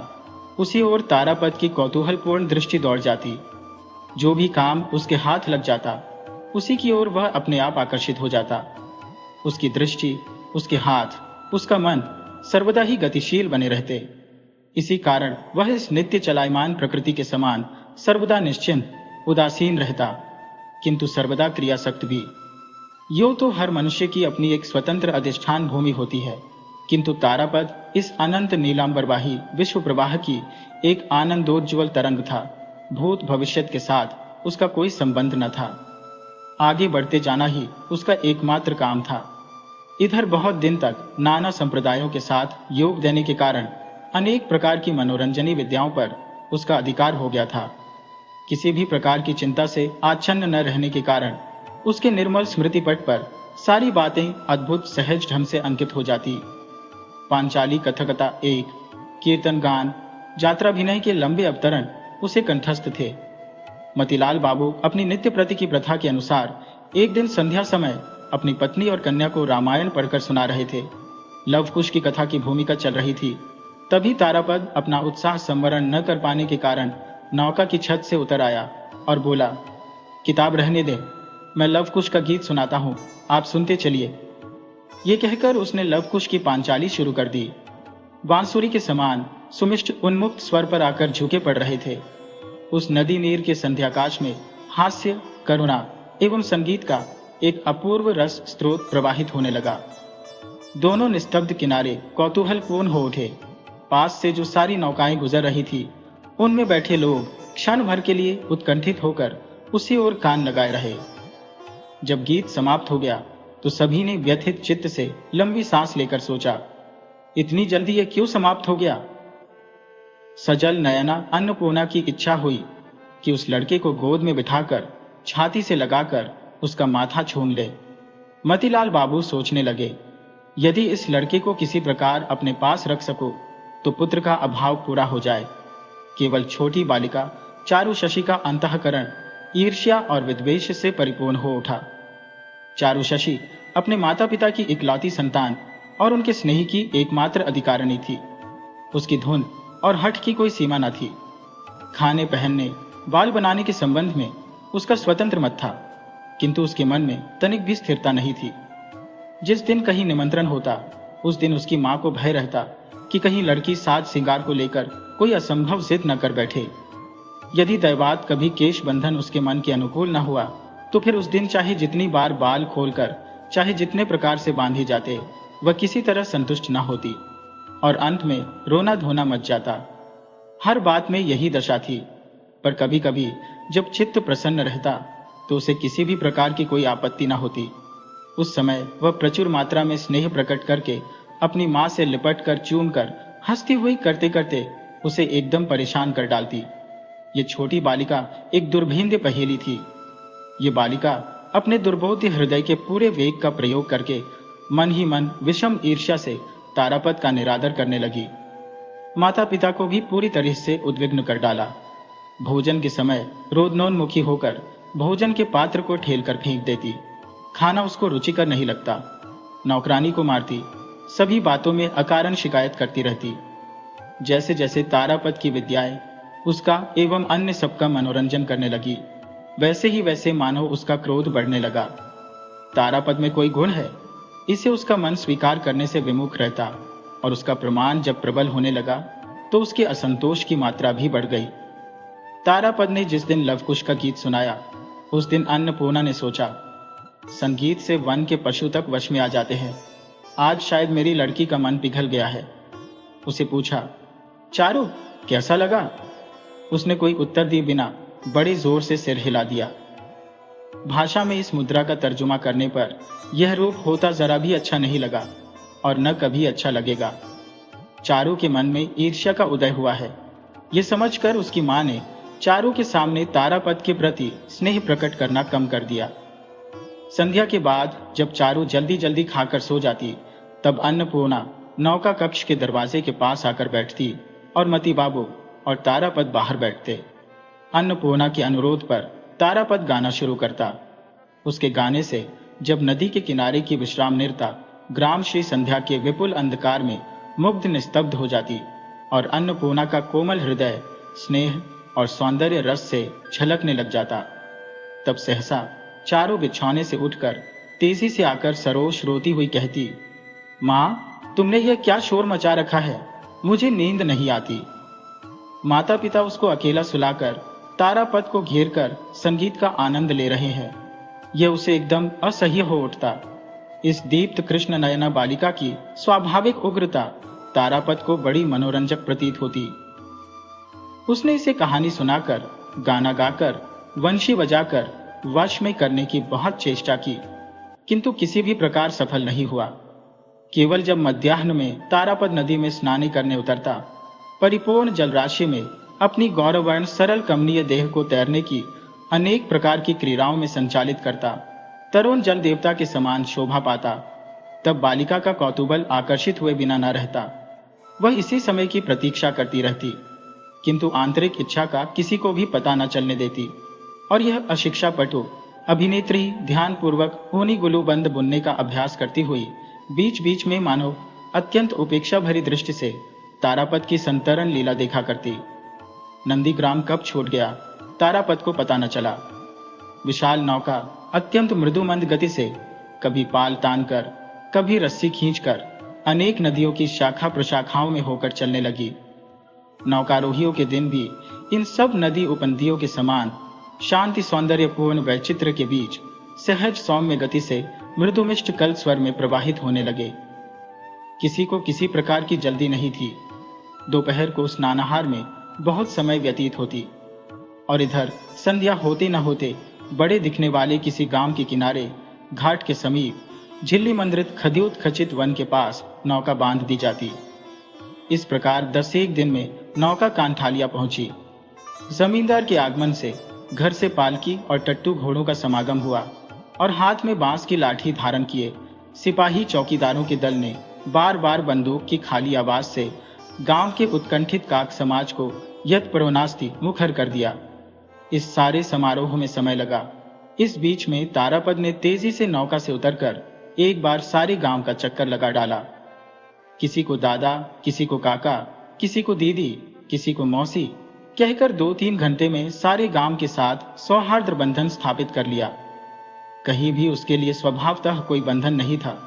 उसी ओर तारापद की कौतूहलपूर्ण दृष्टि दौड़ जाती। जो भी काम उसके हाथ लग जाता उसी की ओर वह अपने आप आकर्षित हो जाता। उसकी दृष्टि, उसके हाथ, उसका मन सर्वदा ही गतिशील बने रहते। इसी कारण वह इस नित्य चलायमान प्रकृति के समान सर्वदा निश्चिंत, उदासीन रहता। किंतु सर्वदा क्रियासक्त भी। यूं तो हर मनुष्य की अपनी एक स्वतंत्र अधिष्ठान भूमि होती है, किंतु तारापद इस अनंत नीलांबरवाही विश्व प्रवाह की एक आनंदोज्ज्वल तरंग था। भूत भविष्य के साथ उसका कोई संबंध न था। आगे बढ़ते जाना ही उसका एकमात्र काम था। इधर बहुत दिन तक नाना संप्रदायों के साथ योग देने के कारण अनेक प्रकार की मनोरंजनी विद्याओं पर उसका अधिकार हो गया था। किसी भी प्रकार की चिंता से आच्छन्न न रहने के कारण उसके निर्मल स्मृति पट पर सारी बातें अद्भुत सहज ढंग से अंकित हो जाती। पांचाली कथकता एक, कीर्तन गान, जात्राभिनय के लंबे अवतरण उसे कंठस्थ थे। मतीलाल बाबू अपनी नित्य प्रति की प्रथा के अनुसार एक दिन संध्या समय अपनी पत्नी और कन्या को रामायण पढ़कर सुना रहे थे। लवकुश की कथा की भूमिका चल रही थी। तभी तारापद अपना उत्साह संवरण न कर पाने के कारण नौका की छत से उतर आया और बोला, किताब रहने दे, मैं लवकुश का गीत सुनाता हूं, आप सुनते चलिए। ये कहकर उसने लवकुश की पांचाली शुरू कर दी। बांसुरी के समान सुमिष्ट उन्मुक्त स्वर पर आकर झुके पड़ रहे थे। उस नदी नीर के संध्याकाश में हास्य, करुणा एवं संगीत का एक अपूर्व रस स्रोत प्रवाहित होने लगा। दोनों निस्तब्ध किनारे कौतूहलपूर्ण हो उठे। पास से जो सारी नौकाएं गुजर रही थी, उनमें बैठे लोग क्षण भर के लिए उत्कंठित होकर उसी ओर कान लगाए रहे। जब गीत समाप्त हो गया तो सभी ने व्यथित चित्त से लंबी सांस लेकर सोचा, इतनी जल्दी ये क्यों समाप्त हो गया। सजल नयना अन्नपूर्णा की इच्छा हुई कि उस लड़के को गोद में बिठाकर छाती से लगाकर उसका माथा छून ले। मतीलाल बाबू सोचने लगे, यदि इस लड़के को किसी प्रकार अपने पास रख सको तो पुत्र का अभाव पूरा हो जाए। केवल छोटी बालिका चारू शशि का अंतःकरण ईर्ष्या और विद्वेष से परिपूर्ण हो उठा। चारू शशि अपने माता पिता की इकलौती संतान और उनके स्नेही की एकमात्र अधिकारिणी थी। उसकी धुन और हठ की कोई सीमा न थी। खाने पहनने, बाल बनाने के संबंध में उसका स्वतंत्र मत था, किंतु उसके मन में तनिक भी स्थिरता नहीं थी। जिस दिन कहीं निमंत्रण होता, उस दिन उसकी मां को भय रहता कि कहीं लड़की साज श्रृंगार को लेकर कोई असंभव जिद न कर बैठे। यदि दैवात कभी केश बंधन उसके मन के अनुकूल न हुआ तो फिर उस दिन चाहे जितनी बार बाल खोलकर, चाहे जितने प्रकार से बांधे जाते, वह किसी तरह संतुष्ट न होती और अंत में रोना धोना मच जाता। हर बात में यही दशा थी। पर कभी कभी जब चित्त प्रसन्न रहता तो उसे किसी भी प्रकार की कोई आपत्ति न होती। उस समय वह प्रचुर मात्रा में स्नेह प्रकट करके अपनी मां से लिपट कर चूम कर हंसती हुई करते करते उसे एकदम परेशान कर डालती। ये छोटी बालिका एक दुर्भेद्य पहेली थी। ये बालिका अपने दुर्बोध्य हृदय के पूरे वेग का प्रयोग करके मन ही मन विषम ईर्ष्या से तारापद का निरादर करने लगी। माता पिता को भी पूरी तरह से उद्विग्न कर डाला। भोजन के समय रोदनोन्मुखी होकर भोजन के पात्र को ठेलकर फेंक देती। खाना उसको रुचिकर नहीं लगता। नौकरानी को मारती। सभी बातों में अकारण शिकायत करती रहती। जैसे जैसे तारापद की विद्याएं उसका एवं अन्य सबका मनोरंजन करने लगी, वैसे ही वैसे मानो उसका क्रोध बढ़ने लगा। तारापद में कोई गुण है, इसे उसका मन स्वीकार करने से विमुख रहता और उसका प्रमाण जब प्रबल होने लगा तो उसके असंतोष की मात्रा भी बढ़ गई। तारापद ने जिस दिन लवकुश का गीत सुनाया, उस दिन अन्नपूर्णा ने सोचा, संगीत से वन के पशु तक वश में आ जाते हैं। आज शायद मेरी लड़की का मन पिघल गया है। उसे पूछा, चारू कैसा लगा? उसने कोई उत्तर दिए बिना बड़े जोर से सिर हिला दिया। भाषा में इस मुद्रा का तर्जुमा करने पर यह रूप होता जरा भी अच्छा नहीं लगा और न कभी अच्छा लगेगा। चारू के मन में ईर्ष्या का उदय हुआ है। यह समझकर उसकी मां ने चारू के सामने तारापद के प्रति स्नेह प्रकट करना कम कर दिया। संध्या के बाद जब चारू जल्दी जल्दी खाकर सो जाती, तब अन्नपूर्णा नौका कक्ष के दरवाजे के पास आकर बैठती और मती बाबू और तारापद बाहर बैठते। अन्नपूर्णा के अनुरोध पर तारापद गाना शुरू करता। उसके गाने से जब नदी के किनारे की विश्राम निरता ग्राम श्री संध्या के विपुल अंधकार में मुग्ध निस्तब्ध हो जाती और अन्नपूर्णा का कोमल हृदय स्नेह और सौंदर्य रस से छलकने लग जाता, तब सहसा चारों बिछौने से उठकर तेजी से आकर सरोष रोती हुई कहती, मां, तुमने यह क्या शोर मचा रखा है? मुझे नींद नहीं आती। माता पिता उसको अकेला सुलाकर तारापद को घेरकर संगीत का आनंद ले रहे हैं, यह उसे एकदम असह्य हो उठता। इस दीप्त कृष्ण नयना बालिका की स्वाभाविक उग्रता तारापद को बड़ी मनोरंजक प्रतीत होती। उसने इसे कहानी सुनाकर, गाना गाकर, वंशी बजाकर वश में करने की बहुत चेष्टा की, किंतु किसी भी प्रकार सफल नहीं हुआ। केवल जब मध्याह्न में तारापद नदी में स्नान करने उतरता, परिपूर्ण जलराशि में अपनी गौरवर्ण सरल कमनीय देह को तैरने की अनेक प्रकार की क्रीड़ाओं में संचालित करता, तरुण जल देवता के समान शोभा पाता, तब बालिका का कौतूहल आकर्षित हुए बिना न रहता। वह इसी समय की प्रतीक्षा करती रहती, किंतु आंतरिक इच्छा का किसी को भी पता न चलने देती। और यह अशिक्षा पटु अभिनेत्री ध्यानपूर्वक ऊनी गुलूबंद बुनने का अभ्यास करती हुई बीच बीच में मानो अत्यंत उपेक्षा भरी दृष्टि से तारापद की संतरण लीला देखा करती। नंदीग्राम कब छूट गया, तारापद को पता न चला। विशाल नौका अत्यंत मृदुमंद गति से कभी पाल तानकर, कभी रस्सी खींचकर अनेक नदियों की शाखा प्रशाखाओं में होकर चलने लगी। नौकारोहियों के दिन भी इन सब नदी उपनदियों के समान शांति सौंदर्यपूर्ण वैचित्र के बीच सहज सौम्य गति से मृदुमिष्ट कल स्वर में प्रवाहित होने लगे। किसी को किसी प्रकार की जल्दी नहीं थी। दोपहर को स्नानाहार में बहुत समय व्यतीत होती और इधर संध्या होते न होते बड़े दिखने वाले किसी गांव के किनारे घाट के समीप झिल्ली मंद्रित खद्योत खचित वन के पास नौका बांध दी जाती। इस प्रकार 10 दिन में नौका कांठालिया पहुंची। जमींदार के आगमन से घर से पालकी और टट्टू घोड़ों का समागम हुआ और हाथ में बांस की लाठी धारण किए सिपाही चौकीदारों के दल ने बार बार बंदूक की खाली आवाज से गांव के उत्कंठित काक समाज को यत प्रोनास्ति मुखर कर दिया। इस सारे समारोह में समय लगा। इस बीच में तारापद ने तेजी से नौका से उतरकर एक बार सारे गांव का चक्कर लगा डाला। किसी को दादा, किसी को काका, किसी को दीदी, किसी को मौसी कहकर 2-3 घंटे में सारे गांव के साथ सौहार्द बंधन स्थापित कर लिया। कहीं भी उसके लिए स्वभावतः कोई बंधन नहीं था।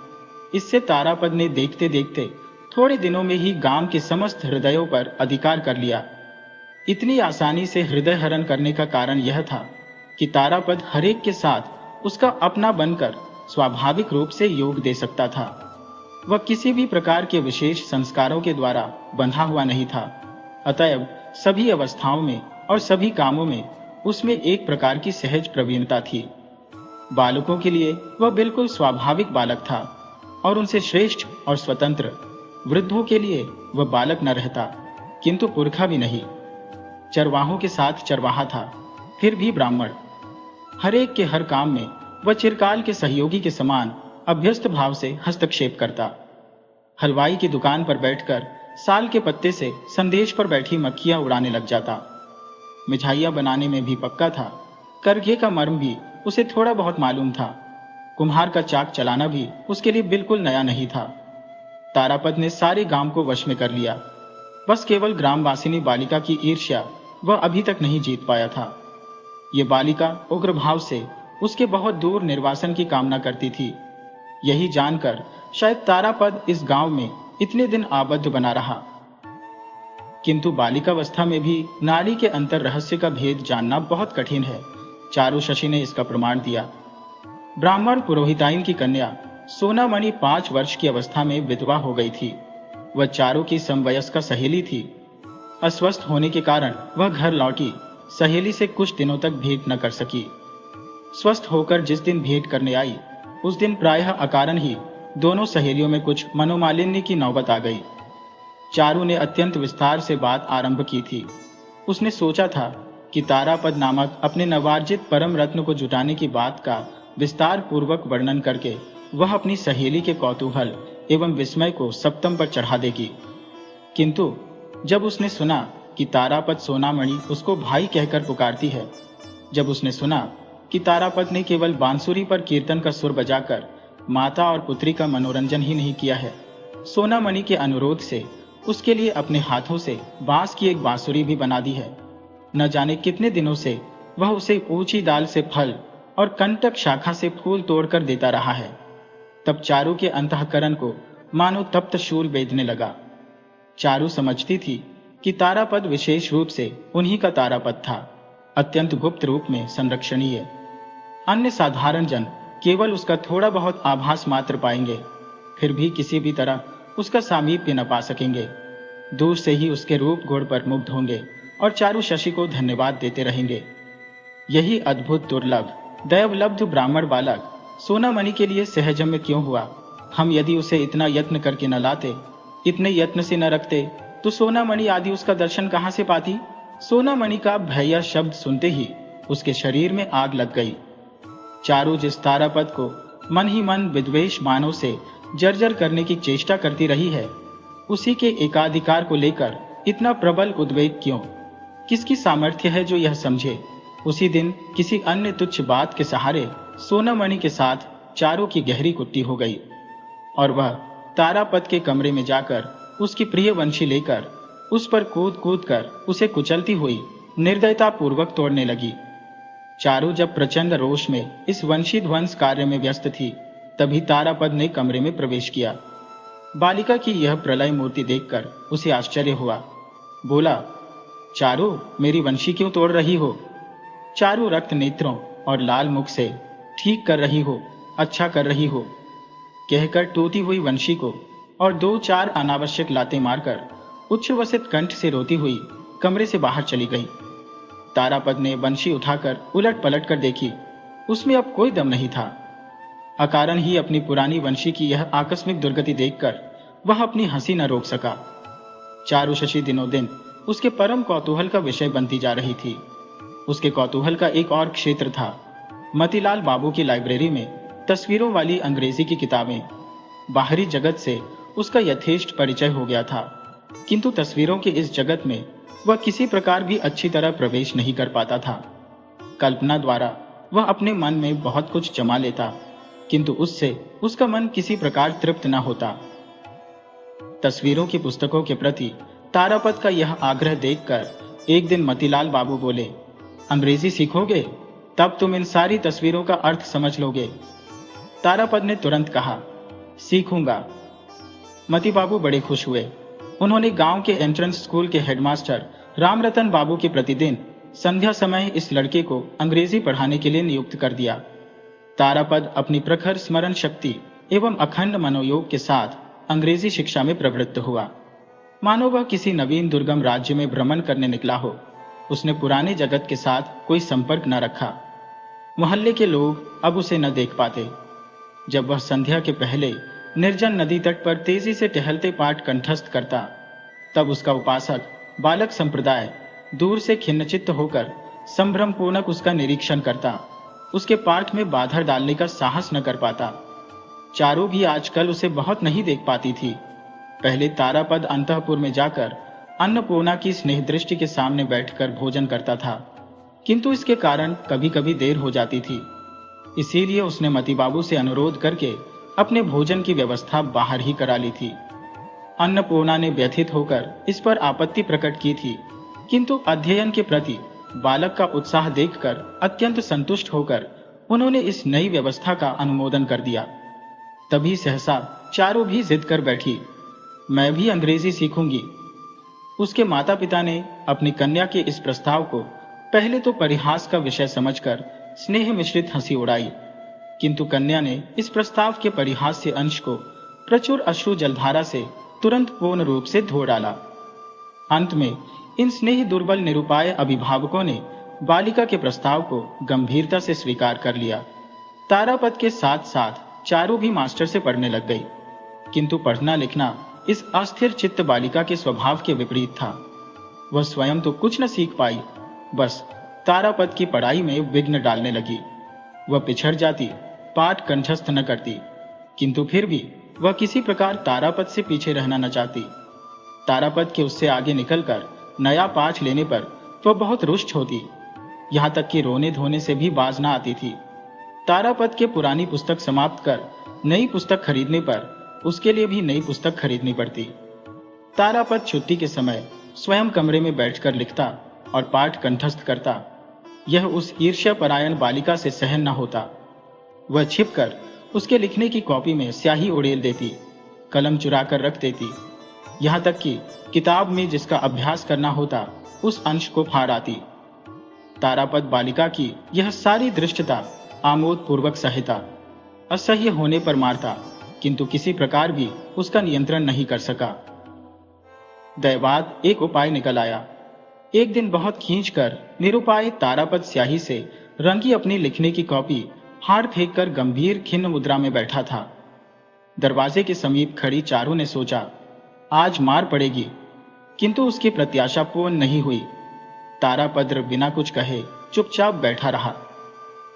इससे तारापद ने देखते देखते थोड़े दिनों में ही गांव के समस्त हृदयों पर अधिकार कर लिया। इतनी आसानी से हृदय हरण करने का कारण यह था कि तारापद हरेक के साथ उसका अपना बनकर स्वाभाविक रूप से योग दे सकता था। वह किसी भी प्रकार के विशेष संस्कारों के द्वारा बंधा हुआ नहीं था। अतएव सभी अवस्थाओं में और सभी कामों में उसमें एक प्रकार की सहज प्रवीणता थी। बालकों के लिए वह बिल्कुल स्वाभाविक बालक था और उनसे श्रेष्ठ और स्वतंत्र। वृद्धों के लिए वह बालक न रहता, किंतु पुरखा भी नहीं। चरवाहों के साथ चरवाहा था, फिर भी ब्राह्मण। हर एक के हर काम में वह चिरकाल के सहयोगी के समान अभ्यस्त भाव से हस्तक्षेप करता। हलवाई की दुकान पर बैठकर साल के पत्ते से संदेश पर बैठी मक्खियां उड़ाने लग जाता। मिठाइयां बनाने में भी पक्का था। करघे का मर्म भी उसे थोड़ा बहुत मालूम था। कुम्हार का चाक चलाना भी उसके लिए बिल्कुल नया नहीं था। तारापद ने सारे गांव को वश में कर लिया। बस केवल ग्रामवासिनी बालिका की ईर्ष्या वह अभी तक नहीं जीत पाया था। ये बालिका उग्र भाव से उसके बहुत दूर निर्वासन की कामना करती थी। यही जानकर शायद तारापद इस गांव में इतने दिन आबद्ध बना रहा। किंतु बालिकावस्था में भी नारी के अंतर रहस्य का भेद जानना बहुत कठिन है। चारुशशी ने इसका प्रमाण दिया। ब्राह्मण पुरोहिताइन की कन्या सोनामणि 5 वर्ष की अवस्था में विधवा हो गई थी। वह चारू की समवयस्का सहेली थी। अस्वस्थ होने के कारण वह घर लौटी। सहेली से कुछ दिनों तक भेंट न कर सकी। स्वस्थ होकर जिस दिन भेंट करने आई, उस दिन प्रायः अकारण ही दोनों सहेलियों में कुछ मनोमालिन्य की नौबत आ गई। चारू ने अत्यंत विस्तार से बात आरंभ की थी। उसने सोचा था कि तारापद नामक अपने नवार्जित परम रत्न को जुटाने की बात का विस्तार पूर्वक वर्णन करके वह अपनी सहेली के कौतूहल एवं विस्मय को सप्तम पर चढ़ा देगी। किंतु जब उसने सुना कि तारापद सोनामणि उसको भाई कहकर पुकारती है, जब उसने सुना कि तारापद ने केवल बांसुरी पर कीर्तन का सुर बजाकर माता और पुत्री का मनोरंजन ही नहीं किया है, सोनामणि के अनुरोध से उसके लिए अपने हाथों से बांस की एक बांसुरी भी बना दी है। न जाने कितने दिनों से वह उसे ऊंची डाल से फल और कंटक शाखा से फूल तोड़कर देता रहा है। तब चारू के अंतःकरण को मानो तप्त शूल बेधने लगा। चारू समझती थी कि तारापद विशेष रूप से उन्हीं का तारापद था। अत्यंत गुप्त रूप में संरक्षणीय। अन्य साधारण जन केवल उसका थोड़ा बहुत आभास मात्र पाएंगे, फिर भी किसी भी तरह उसका सामीप्य न पा सकेंगे। दूर से ही उसके रूप गुण पर मुग्ध होंगे और चारु शशि को धन्यवाद देते रहेंगे। यही अद्भुत दुर्लभ दैवलब्ध ब्राह्मण बालक सोनामणि के लिए सहजम्य क्यों हुआ? हम यदि उसे इतना यत्न करके न लाते, इतने यत्न से न रखते, तो सोनामणि आदि उसका दर्शन कहां से पाती? सोनामणि का भैया शब्द सुनते ही उसके शरीर में आग लग गई। चारु जिस तारापद को मन ही मन विद्वेष मानव से जर्जर करने की चेष्टा करती रही है, उसी के एकाधिकार को लेकर इतना प्रबल उद्वेग क्यों? किसकी सामर्थ्य है जो यह समझे? उसी दिन किसी अन्य तुच्छ बात के सहारे सोनामणि के साथ चारु की गहरी कुट्टी हो गई और वह तारापद के कमरे में जाकर उसकी प्रिय वंशी लेकर उस पर कूद कूद कर उसे कुचलती हुई निर्दयता पूर्वक तोड़ने लगी। चारु जब प्रचंड रोष में इस वंशी ध्वंस कार्य में व्यस्त थी, तभी तारापद ने कमरे में प्रवेश किया। बालिका की यह प्रलय मूर्ति देखकर उसे आश्चर्य हुआ। बोला, चारु, मेरी वंशी क्यों तोड़ रही हो? चारु रक्त नेत्रों और लाल मुख से, ठीक कर रही हो, अच्छा कर रही हो, कहकर टूटी हुई वंशी को और दो चार अनावश्यक लातें मारकर उच्छ्वसित कंठ से रोती हुई कमरे से बाहर चली गई। तारापद ने वंशी उठाकर उलट पलट कर देखी, उसमें अब कोई दम नहीं था। अकारण ही अपनी पुरानी वंशी की यह आकस्मिक दुर्गति देखकर वह अपनी हंसी न रोक सका। चारु शशि दिनों दिन उसके परम कौतूहल का विषय बनती जा रही थी। उसके कौतूहल का एक और क्षेत्र था। मतीलाल बाबू की लाइब्रेरी में तस्वीरों वाली अंग्रेजी की किताबें। बाहरी जगत से उसका यथेष्ट परिचय हो गया था, किंतु तस्वीरों के इस जगत में वह किसी प्रकार भी अच्छी तरह प्रवेश नहीं कर पाता था। कल्पना द्वारा वह अपने मन में बहुत कुछ जमा लेता, किंतु उससे उसका मन किसी प्रकार तृप्त न होता। तस्वीरों की पुस्तकों के प्रति तारापद का यह आग्रह देखकर एक दिन मतीलाल बाबू बोले, अंग्रेजी सीखोगे तब तुम इन सारी तस्वीरों का अर्थ समझ लोगे। तारापद ने तुरंत कहा, सीखूंगा। मती बाबू बड़े खुश हुए। उन्होंने गांव के एंट्रेंस स्कूल के हेडमास्टर रामरतन बाबू की प्रतिदिन संध्या समय इस लड़के को अंग्रेजी पढ़ाने के लिए नियुक्त कर दिया। तारापद अपनी प्रखर स्मरण शक्ति एवं अखंड मनोयोग के साथ अंग्रेजी शिक्षा में प्रवृत्त हुआ। मानो वह किसी नवीन दुर्गम राज्य में भ्रमण करने निकला हो। उसने पुराने जगत के साथ कोई संपर्क न रखा। मोहल्ले के लोग अब उसे न देख पाते। जब वह संध्या के पहले निर्जन नदी तट पर तेजी से टहलते पाठ कंठस्थ करता, तब उसका उपासक बालक संप्रदाय दूर से खिन्नचित्त होकर संभ्रमपूर्वक उसका निरीक्षण करता। उसके पाठ में बाधा डालने का साहस न कर पाता। चारु भी आजकल उसे बहुत नहीं देख पाती थी। पहले तारापद अंतःपुर में जाकर अन्नपूर्णा की स्नेह दृष्टि के सामने बैठकर भोजन करता था, किंतु इसके कारण कभी कभी देर हो जाती थी। इसीलिए उसने मती बाबू से अनुरोध करके अपने भोजन की व्यवस्था बाहर ही करा ली थी। अन्नपूर्णा ने व्यथित होकर इस पर आपत्ति प्रकट की थी, किंतु अध्ययन के प्रति बालक का उत्साह देखकर अत्यंत संतुष्ट होकर उन्होंने इस नई व्यवस्था का अनुमोदन कर दिया। तभी सहसा चारु भी जिद कर बैठी, मैं भी अंग्रेजी सीखूंगी। उसके माता पिता ने अपनी कन्या के इस प्रस्ताव को पहले तो परिहास का विषय समझकर स्नेह मिश्रित हंसी उड़ाई, किंतु कन्या ने इस प्रस्ताव के परिहास्य अंश को प्रचुर अश्रु जलधारा से तुरंत पूर्ण रूप से धो डाला। अंत में इन स्नेह दुर्बल निरुपाय अभिभावकों ने बालिका के प्रस्ताव को गंभीरता से स्वीकार कर लिया। तारापद के साथ साथ चारु भी मास्टर से पढ़ने लग गई, किंतु पढ़ना लिखना इस अस्थिर चित्त बालिका के स्वभाव के विपरीत था। वह स्वयं तो कुछ न सीख पाई, बस तारापद की पढ़ाई में विघ्न डालने लगी। वह पिछड़ जाती, पाठ कंठस्थ न करती, किंतु फिर भी वह किसी प्रकार तारापद से पीछे रहना न चाहती। तारापद के उससे आगे निकलकर नया पाठ लेने पर वह बहुत रुष्ट होती, यहां तक कि रोने धोने से भी बाज न आती थी। तारापद के पुरानी पुस्तक समाप्त कर नई पुस्तक खरीदने पर उसके लिए भी नई पुस्तक खरीदनी पड़ती। तारापद छुट्टी के समय स्वयं कमरे में बैठकर लिखता और पाठ कंठस्थ करता। यह उस ईर्ष्यापरायण बालिका से सहन न होता। वह छिपकर उसके लिखने की कॉपी में स्याही उड़ेल देती, कलम चुरा कर रख देती, यहां तक कि किताब में जिसका अभ्यास करना होता उस अंश को फाड़ आती। तारापद बालिका की यह सारी दृष्टता आमोद पूर्वक सहिता। असह्य होने पर मारता, किंतु किसी प्रकार भी उसका नियंत्रण नहीं कर सका। दैवात एक उपाय निकल आया। एक दिन बहुत खींचकर निरुपाय तारापद स्याही से रंगी अपनी लिखने की कॉपी हाथ फेंक कर गंभीर खिन्न मुद्रा में बैठा था। दरवाजे के समीप खड़ी चारू ने सोचा, आज मार पड़ेगी, किंतु उसकी प्रत्याशा पूर्ण नहीं हुई। तारापद्र बिना कुछ कहे चुपचाप बैठा रहा।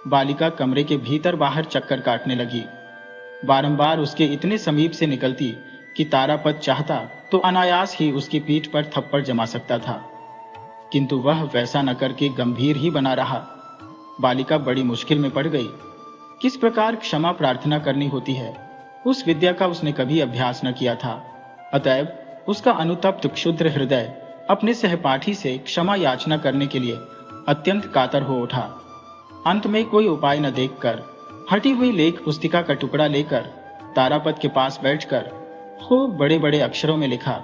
बालिका कमरे के भीतर बाहर चक्कर काटने लगी। बारंबार उसके इतने समीप से निकलती कि तारापद चाहता तो अनायास ही उसकी पीठ पर थप्पड़ जमा सकता था, किंतु वह वैसा न करके गंभीर ही बना रहा। बालिका बड़ी मुश्किल में पड़ गई। किस प्रकार क्षमा प्रार्थना करनी होती है, उस विद्या का उसने कभी अभ्यास न किया था। अतएव उसका अनुतप्त क्षुद्र हृदय अपने सहपाठी से क्षमा याचना करने के लिए अत्यंत कातर हो उठा। अंत में कोई उपाय न देखकर हटी हुई लेख पुस्तिका का टुकड़ा लेकर तारापद के पास बैठकर खूब बड़े बड़े अक्षरों में लिखा,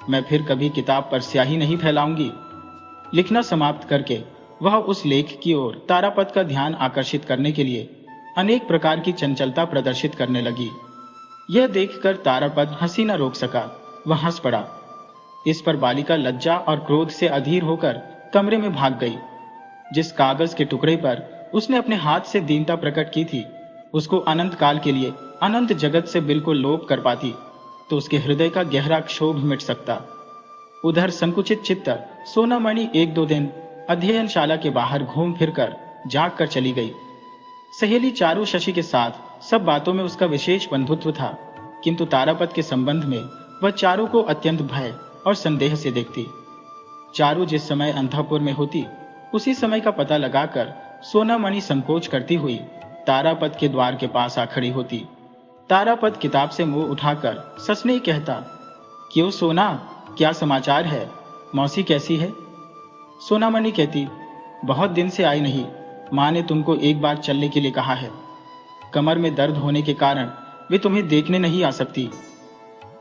मैं फिर कभी किताब पर स्याही नहीं फैलाऊंगी। लिखना समाप्त करके वह उस लेख की ओर तारापद का ध्यान आकर्षित करने के लिए अनेक प्रकार की चंचलता प्रदर्शित करने लगी। यह देखकर तारापद हंसी न रोक सका, वह हंस पड़ा। इस पर बालिका लज्जा और क्रोध से अधीर होकर कमरे में भाग गई। जिस कागज के टुकड़े पर उसने अपने हाथ से दीनता प्रकट की थी, उसको अनंत काल के लिए अनंत जगत से बिल्कुल लोप कर पाती तो उसके हृदय का गहरा क्षोभ मिट सकता। उधर संकुचित चित्त सोनामणि एक दो दिन अध्ययनशाला के बाहर घूम फिरकर जाग कर चली गई। सहेली चारू शशि के साथ सब बातों में उसका विशेष बंधुत्व था, किंतु तारापद के संबंध में वह चारू को अत्यंत भय और संदेह से देखती। चारू जिस समय अंतःपुर में होती, उसी समय का पता लगाकर सोनामणि संकोच करती हुई तारापद के द्वार के पास आ खड़ी होती। तारापद किताब से मुंह उठाकर ससने कहता, क्यों सोना, क्या समाचार है? मौसी कैसी है? सोनामणि कहती, बहुत दिन से आई नहीं, माँ ने तुमको एक बार चलने के लिए कहा है। कमर में दर्द होने के कारण वे तुम्हें देखने नहीं आ सकती।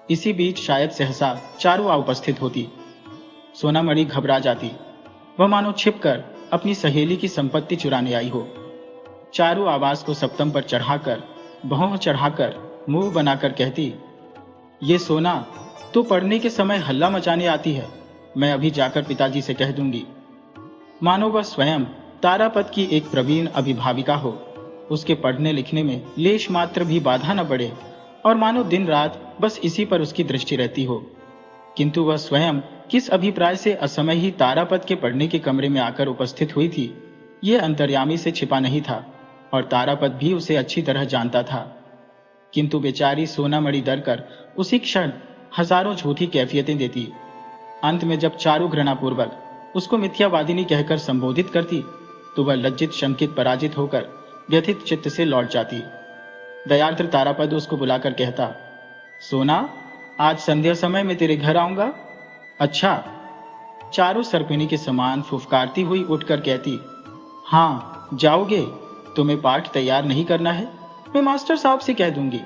इसी बीच शायद सहसा चारू आ उपस्थित होती। सोनामणि घबरा जाती, वह मानो छिपकर अपनी सहेली की संपत्ति चुराने आई हो। चारू आवाज को सप्तम पर चढ़ाकर, भौं चढ़ाकर मुंह बनाकर कहती, ये सोना, तू पढ़ने के समय हल्ला मचाने आती है, मैं अभी जाकर पिताजी से कह दूंगी। मानो वह स्वयं तारापद की एक प्रवीण अभिभाविका हो, उसके पढ़ने लिखने में लेश मात्र भी बाधा न पड़े और मानो दिन रात बस इसी पर उसकी दृष्टि रहती हो। किंतु वह स्वयं किस अभिप्राय से असमय ही तारापद के पढ़ने के कमरे में आकर उपस्थित हुई थी, यह अंतर्यामी से छिपा नहीं था और तारापद भी उसे अच्छी तरह जानता था। किंतु बेचारी सोनामणि डर कर उसी क्षण हजारों झूठी कैफियतें देती। अंत में जब चारू घृणापूर्वक उसको मिथ्यावादिनी कहकर संबोधित करती, तो वह लज्जित शंकित पराजित होकर व्यथित चित्त से लौट जाती। दयार्द्र तारापद उसको बुलाकर कहता, सोना, आज संध्या समय में तेरे घर आऊंगा। अच्छा। चारू सर्पिणी के समान फुफकारती हुई उठकर कहती, हाँ जाओगे? तुम्हें पाठ तैयार नहीं करना है? मैं मास्टर साहब से कह दूंगी।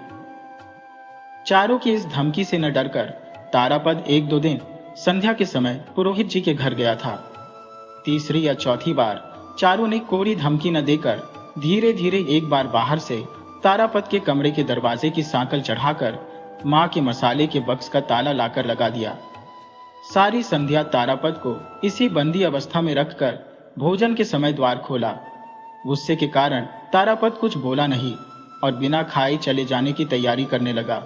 चारू की इस धमकी से न डरकर तारापद एक दो दिन संध्या के समय पुरोहित जी के घर गया था। तीसरी या चौथी बार चारू ने कोरी धमकी न देकर धीरे धीरे एक बार बाहर से तारापद के कमरे के दरवाजे की सांकल चढ़ाकर मां के मसाले के बक्स का ताला लाकर लगा दिया। सारी संध्या तारापद को इसी बंदी अवस्था में रखकर भोजन के समय द्वार खोला। गुस्से के कारण तारापद कुछ बोला नहीं और बिना खाए चले जाने की तैयारी करने लगा।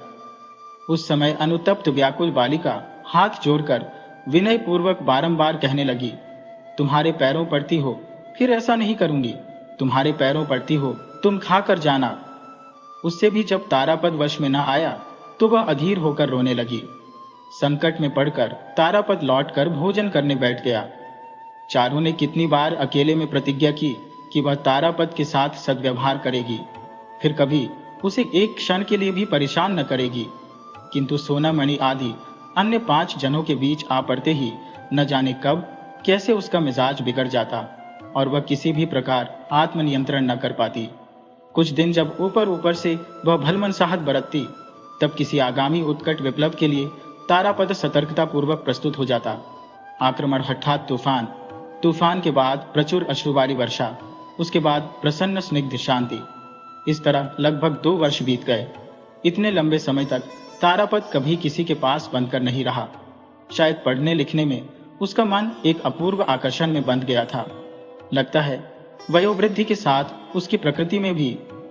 उस समय अनुतप्त व्याकुल बालिका हाथ जोड़कर विनय पूर्वक बारंबार कहने लगी, तुम्हारे पैरों पड़ती हो, फिर ऐसा नहीं करूंगी। तुम्हारे पैरों पड़ती हो, तुम खा कर जाना। उससे भी जब तारापद वश में न आया तो वह अधीर होकर रोने लगी। संकट में पड़कर तारापद लौटकर भोजन करने बैठ गया। चारू ने कितनी बार अकेले में प्रतिज्ञा की कि वह तारापद के साथ सद्व्यवहार करेगी, फिर कभी उसे एक क्षण के लिए भी परेशान न करेगी। किंतु सोनामणि आदि अन्य 5 जनों के बीच आ पड़ते ही न जाने कब कैसे उसका मिजाज बिगड़ जाता और वह किसी भी प्रकार आत्मनियंत्रण न कर पाती। कुछ दिन जब ऊपर ऊपर से वह भलमनसाहत बरतती, तब किसी आगामी उत्कट विप्लव के लिए तारापद सतर्कता पूर्वक प्रस्तुत हो जाता। आक्रमण हठात तूफान तूफान के बाद प्रचुर अश्रुवारी वर्षा, उसके बाद प्रसन्न स्निग्ध शांति। इस तरह लगभग 2 वर्ष बीत गए। इतने लंबे समय तक तारापद कभी किसी के पास बनकर नहीं रहा। शायद पढ़ने लिखने में उसका मन एक अपूर्व आकर्षण में बंध गया था। लगता है वयोवृद्धि के साथ उसकी प्रकृति में भी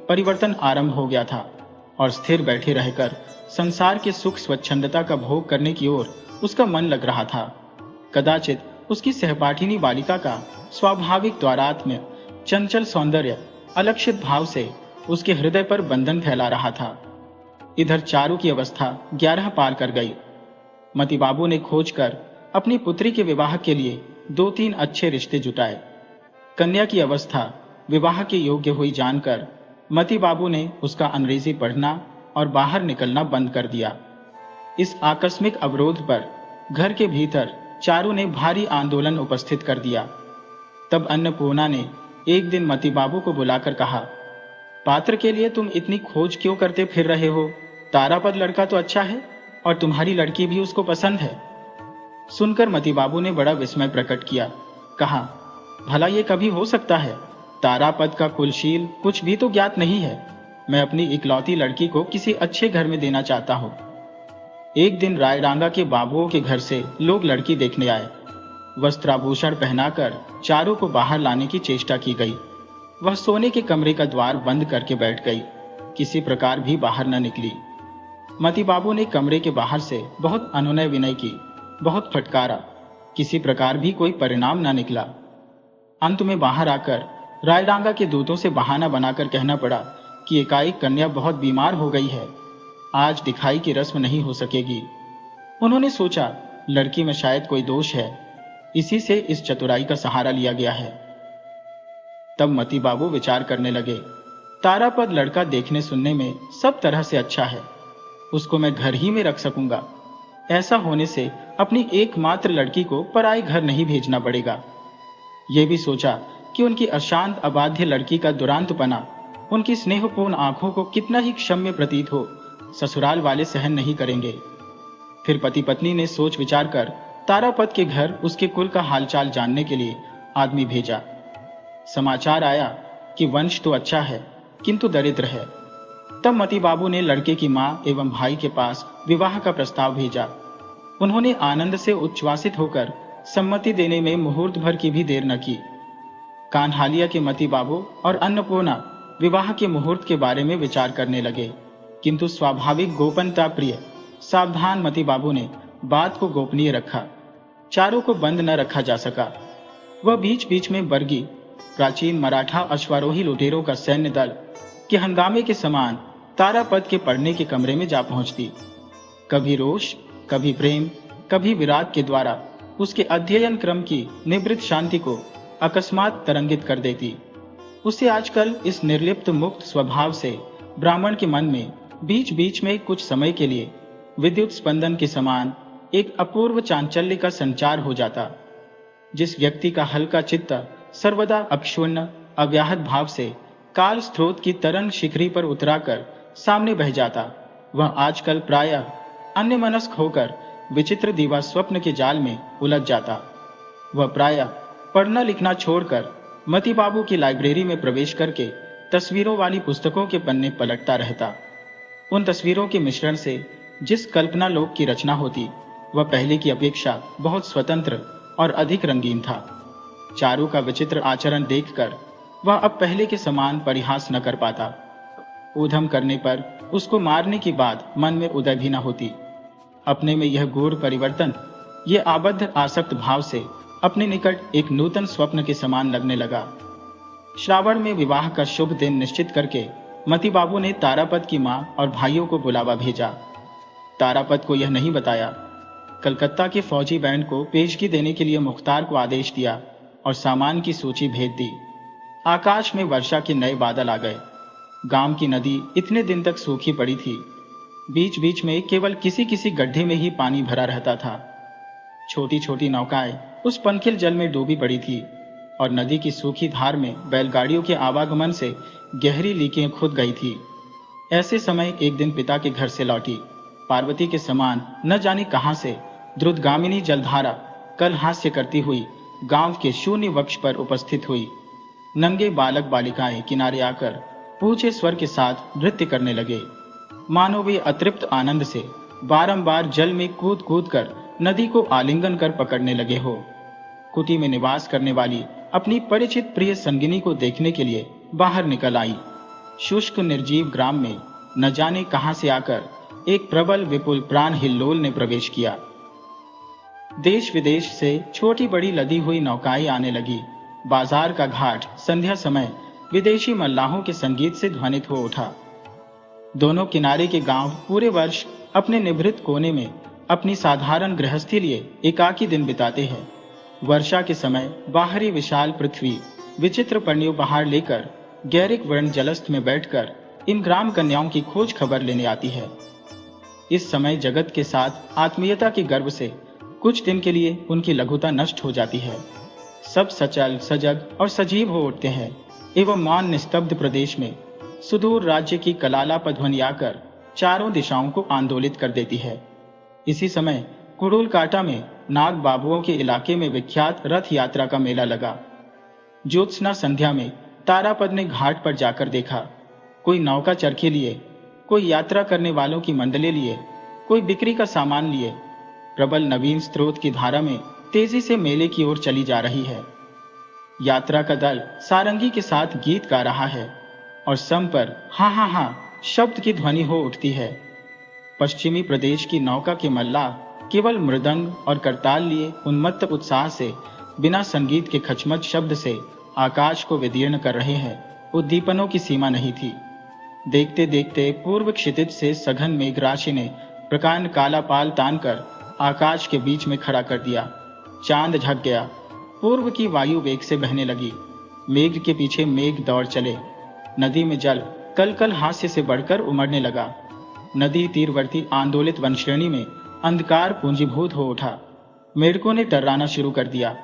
परिवर्तन आरंभ हो गया था और स्थिर बैठे रहकर संसार के सुख स्वच्छंदता का भोग करने की ओर उसका मन लग रहा था। कदाचित उसकी सहपाठिनी बालिका का स्वाभाविक द्वारात्म्य चंचल सौंदर्य अलक्षित भाव से उसके हृदय पर बंधन फैला रहा था। इधर चारू की अवस्था 11 पार कर गई। मती बाबू ने खोजकर अपनी पुत्री के विवाह के लिए 2-3 अच्छे रिश्ते जुटाए। कन्या की अवस्था विवाह के योग्य हुई जानकर मती बाबू ने उसका अंग्रेजी पढ़ना और बाहर निकलना बंद कर दिया। इस आकस्मिक अवरोध पर घर के भीतर चारू ने भारी आंदोलन उपस्थित कर दिया। तब अन्नपूर्णा ने एक दिन मती बाबू को बुलाकर कहा, पात्र के लिए तुम इतनी खोज क्यों करते फिर रहे हो? तारापद लड़का तो अच्छा है और तुम्हारी लड़की भी उसको पसंद है। सुनकर मती बाबू ने बड़ा विस्मय प्रकट किया। कहा, भला ये कभी हो सकता है? तारापद का कुलशील कुछ भी तो ज्ञात नहीं है। मैं अपनी इकलौती लड़की को किसी अच्छे घर में देना चाहता हूँ। एक दिन रायडांगा के बाबुओं के घर से लोग लड़की देखने आए। वस्त्राभूषण पहनाकर चारू को बाहर लाने की चेष्टा की गई। वह सोने के कमरे का द्वार बंद करके बैठ गई, किसी प्रकार भी बाहर न निकली। मती बाबू ने कमरे के बाहर से बहुत अनुनय विनय की, बहुत फटकारा, किसी प्रकार भी कोई परिणाम न निकला। अंत में बाहर आकर रायडांगा के दूतों से बहाना बनाकर कहना पड़ा कि एकाएक कन्या बहुत बीमार हो गई है, आज दिखाई की रस्म नहीं हो सकेगी। उन्होंने सोचा लड़की में शायद कोई दोष है, इसी से इस चतुराई का सहारा लिया गया है। तब मती बाबू विचार करने लगे, तारापद लड़का देखने सुनने में सब तरह से अच्छा है, उसको मैं घर ही में रख सकूंगा। ऐसा होने से अपनी एकमात्र लड़की को पराए घर नहीं भेजना पड़ेगा। यह भी सोचा कि उनकी अशांत अबाध्य लड़की का दुरांतपना उनकी स्नेहपूर्ण आंखों को कितना ही क्षम्य प्रतीत हो, ससुराल वाले सहन नहीं करेंगे। फिर पति पत्नी ने सोच विचार कर तारापद के घर उसके कुल का हालचाल जानने के लिए आदमी भेजा। समाचार आया कि वंश तो अच्छा है किंतु दरिद्र है। तब मती बाबू ने लड़के की मां एवं भाई के पास विवाह का प्रस्ताव भेजा। उन्होंने आनंद से उच्छ्वासित होकर सम्मति देने में मुहूर्त भर की भी देर न की। कान्हालिया के मती बाबू और अन्नपूर्णा विवाह के मुहूर्त के बारे में विचार करने लगे, किंतु स्वाभाविक गोपनता प्रिय सावधान मती बाबू ने बात को गोपनीय रखा। चारों को बंद न रखा जा सका। वह बीच बीच में बरगी प्राचीन मराठा अश्वारोही लुटेरों का सैन्य दल के हंगामे के समान तारापद के पढ़ने के कमरे में जा पहुंचती। कभी रोष, कभी प्रेम, कभी विराग के द्वारा उसके अध्ययन क्रम की निवृत्त शांति को अकस्मात तरंगित कर देती। उसे आजकल इस निर्लिप्त मुक्त स्वभाव से ब्राह्मण के मन में बीच बीच में कुछ समय के लिए विद्युत स्पंदन के समान एक अपूर्व चांचल्य का संचार हो जाता। जिस व्यक्ति का हल्का चित्त सर्वदा अक्षुण्ण अव्याहत भाव से काल स्रोत की तरंग शिखरी पर उतराकर सामने बह जाता, वह आजकल प्रायः अन्यमनस्क होकर विचित्र दीवा स्वप्न के जाल में उलझ जाता। वह प्रायः पढ़ना लिखना छोड़कर मती बाबू की लाइब्रेरी में प्रवेश करके तस्वीरों वाली पुस्तकों के पन्ने पलटता रहता। उन तस्वीरों के मिश्रण से जिस कल्पना लोक की रचना होती, वह पहले की अपेक्षा बहुत स्वतंत्र और अधिक रंगीन था। चारू का विचित्र आचरण देखकर वह अब पहले के समान परिहास न कर पाता। ऊधम करने पर उसको मारने की बात मन में उदय भी न होती। अपने में यह गूढ़ परिवर्तन, ये आबद्ध आसक्त भाव से अपने निकट एक नूतन स्वप्न के समान लगने लगा। श्रावण में विवाह का शुभ दिन निश्चित करके मती बाबू ने तारापद की मां और भाइयों को बुलावा भेजा। तारापद को यह नहीं बताया। कलकत्ता के फौजी बैंड को पेशगी देने के लिए मुख्तार को आदेश दिया और सामान की सूची भेज दी। आकाश में वर्षा के नए बादल आ गए। गांव की नदी इतने दिन तक सूखी पड़ी थी। बीच बीच में केवल किसी किसी गड्ढे में ही पानी भरा रहता था। छोटी छोटी नौकाएं उस पनखिल जल में डूबी पड़ी थी और नदी की सूखी धार में बैलगाड़ियों के आवागमन से गहरी लीकें खुद गई थी। ऐसे समय एक दिन पिता के घर से लौटी पार्वती के समान न जाने कहां से द्रुतगामिनी जलधारा कल हास्य करती हुई गांव के शून्य वक्ष पर उपस्थित हुई। नंगे बालक बालिकाएं किनारे आकर ऊंचे स्वर के साथ नृत्य करने लगे, मानो वे अतृप्त आनंद से बारंबार जल में कूद कूद कर नदी को आलिंगन कर पकड़ने लगे हो। कुटी में निवास करने वाली अपनी परिचित प्रिय संगिनी को देखने के लिए बाहर निकल आई। शुष्क निर्जीव ग्राम में न जाने कहां से आकर एक प्रबल विपुल प्राण हिल्लोल ने प्रवेश किया। देश विदेश से छोटी बड़ी लदी हुई नौकाएं आने लगी। बाजार का घाट संध्या समय विदेशी मल्लाहों के संगीत से ध्वनित हो उठा। दोनों किनारे के गांव पूरे वर्ष अपने निभृत कोने में अपनी साधारण गृहस्थी लिए एकाकी दिन बिताते हैं। वर्षा के समय बाहरी विशाल पृथ्वी विचित्र पर्णोपहार लेकर गैरिक वर्ण जलस्थ में बैठकर इन ग्राम कन्याओं की खोज खबर लेने आती है। इस समय जगत के साथ आत्मीयता के गर्व से कुछ दिन के लिए उनकी लघुता नष्ट हो जाती है। सब सचल सजग और सजीव हो उठते हैं एवं मौन निस्तब्ध प्रदेश में सुदूर राज्य की कलालाप ध्वनि आकर चारों दिशाओं को आंदोलित कर देती है। इसी समय कुड़ुल काटा में नाग बाबुओं के इलाके में विख्यात रथ यात्रा का मेला लगा। ज्योत्सना संध्या में तारापद ने घाट पर जाकर देखा, कोई नौका चरखे लिए, कोई यात्रा करने वालों की मंडले लिए, कोई बिक्री का सामान लिए, प्रबल नवीन स्रोत की धारा में तेजी से मेले की ओर चली जा रही है। यात्रा का दल सारंगी के साथ गीत गा रहा है और सम पर हाँ हाँ हाँ शब्द की ध्वनि हो उठती है। पश्चिमी प्रदेश की नौका के मल्लाह केवल मृदंग और करताल लिए उन्मत्त उत्साह से बिना संगीत के खचमच शब्द से आकाश को विदीर्ण कर रहे हैं। उद्दीपनों की सीमा नहीं थी। देखते देखते पूर्व क्षितिज से सघन मेघराशि ने प्रकांड काला पाल तानकर आकाश के बीच में खड़ा कर दिया। चांद झक गया। पूर्व की वायु वेग से बहने लगी। मेघ के पीछे मेघ दौड़ चले। नदी में जल कलकल हास्य से बढ़कर उमड़ने लगा। नदी तीरवर्ती आंदोलित वनश्रेणी में अंधकार पूंजीभूत हो उठा। मेढकों ने टर्राना शुरू कर दिया।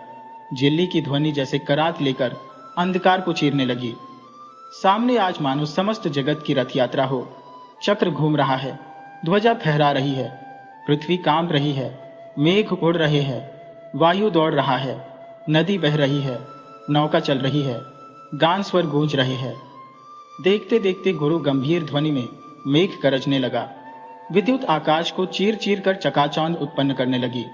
झिल्ली की ध्वनि जैसे करात लेकर अंधकार को चीरने लगी। सामने आज मानो समस्त जगत की रथ यात्रा हो। चक्र घूम रहा है, ध्वजा फहरा रही है, पृथ्वी कांप रही है, मेघ उड़ रहे हैं, वायु दौड़ रहा है, नदी बह रही है, नौका चल रही है, गान स्वर गूंज रहे हैं। देखते देखते गुरु गंभीर ध्वनि में मेघ गरजने लगा। विद्युत आकाश को चीर चीर कर चकाचौंध उत्पन्न करने लगी।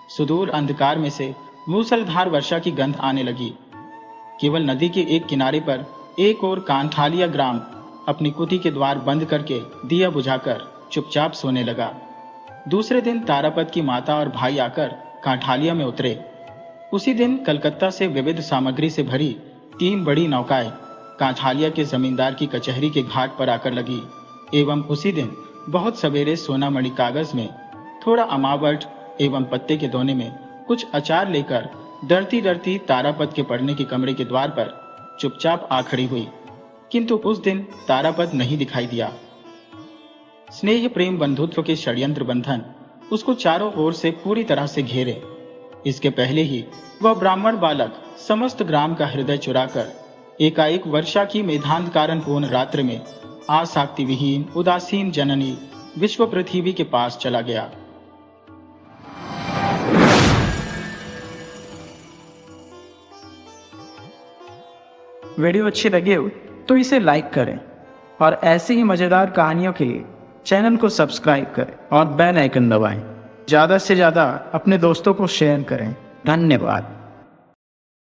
सुदूर अंधकार में से मूसलधार वर्षा की गंध आने लगी। केवल नदी के एक किनारे पर एक और कांठालिया ग्राम अपनी कुटी के द्वार बंद करके दिया बुझाकर चुपचाप सोने लगा। दूसरे दिन तारापद की माता और भाई आकर कांठालिया में उतरे। उसी दिन कलकत्ता से विविध सामग्री से भरी 3 बड़ी नौकाएं कांठालिया के जमींदार की कचहरी के घाट पर आकर लगी एवं उसी दिन बहुत सवेरे सोनामणि कागज में थोड़ा अमावट एवं पत्ते के दोने में कुछ अचार लेकर डरती डरती तारापद के पड़ने के कमरे के द्वार पर चुपचाप आ खड़ी हुई। किंतु उस दिन तारापद नहीं दिखाई दिया। स्नेह प्रेम बंधुत्व के षड्यंत्र बंधन उसको चारों ओर से पूरी तरह से घेरे। इसके पहले ही वह ब्राह्मण बालक समस्त ग्राम का हृदय चुराकर एकाएक वर्षा की मेधांधकारण पूर्ण रात्रि में आसक्ति विहीन उदासीन जननी विश्व पृथ्वी के पास चला गया। वीडियो अच्छी लगी हो तो इसे लाइक करें और ऐसी ही मजेदार कहानियों के लिए चैनल को सब्सक्राइब करें और बेल आइकन दबाएं। ज़्यादा से ज़्यादा अपने दोस्तों को शेयर करें। धन्यवाद।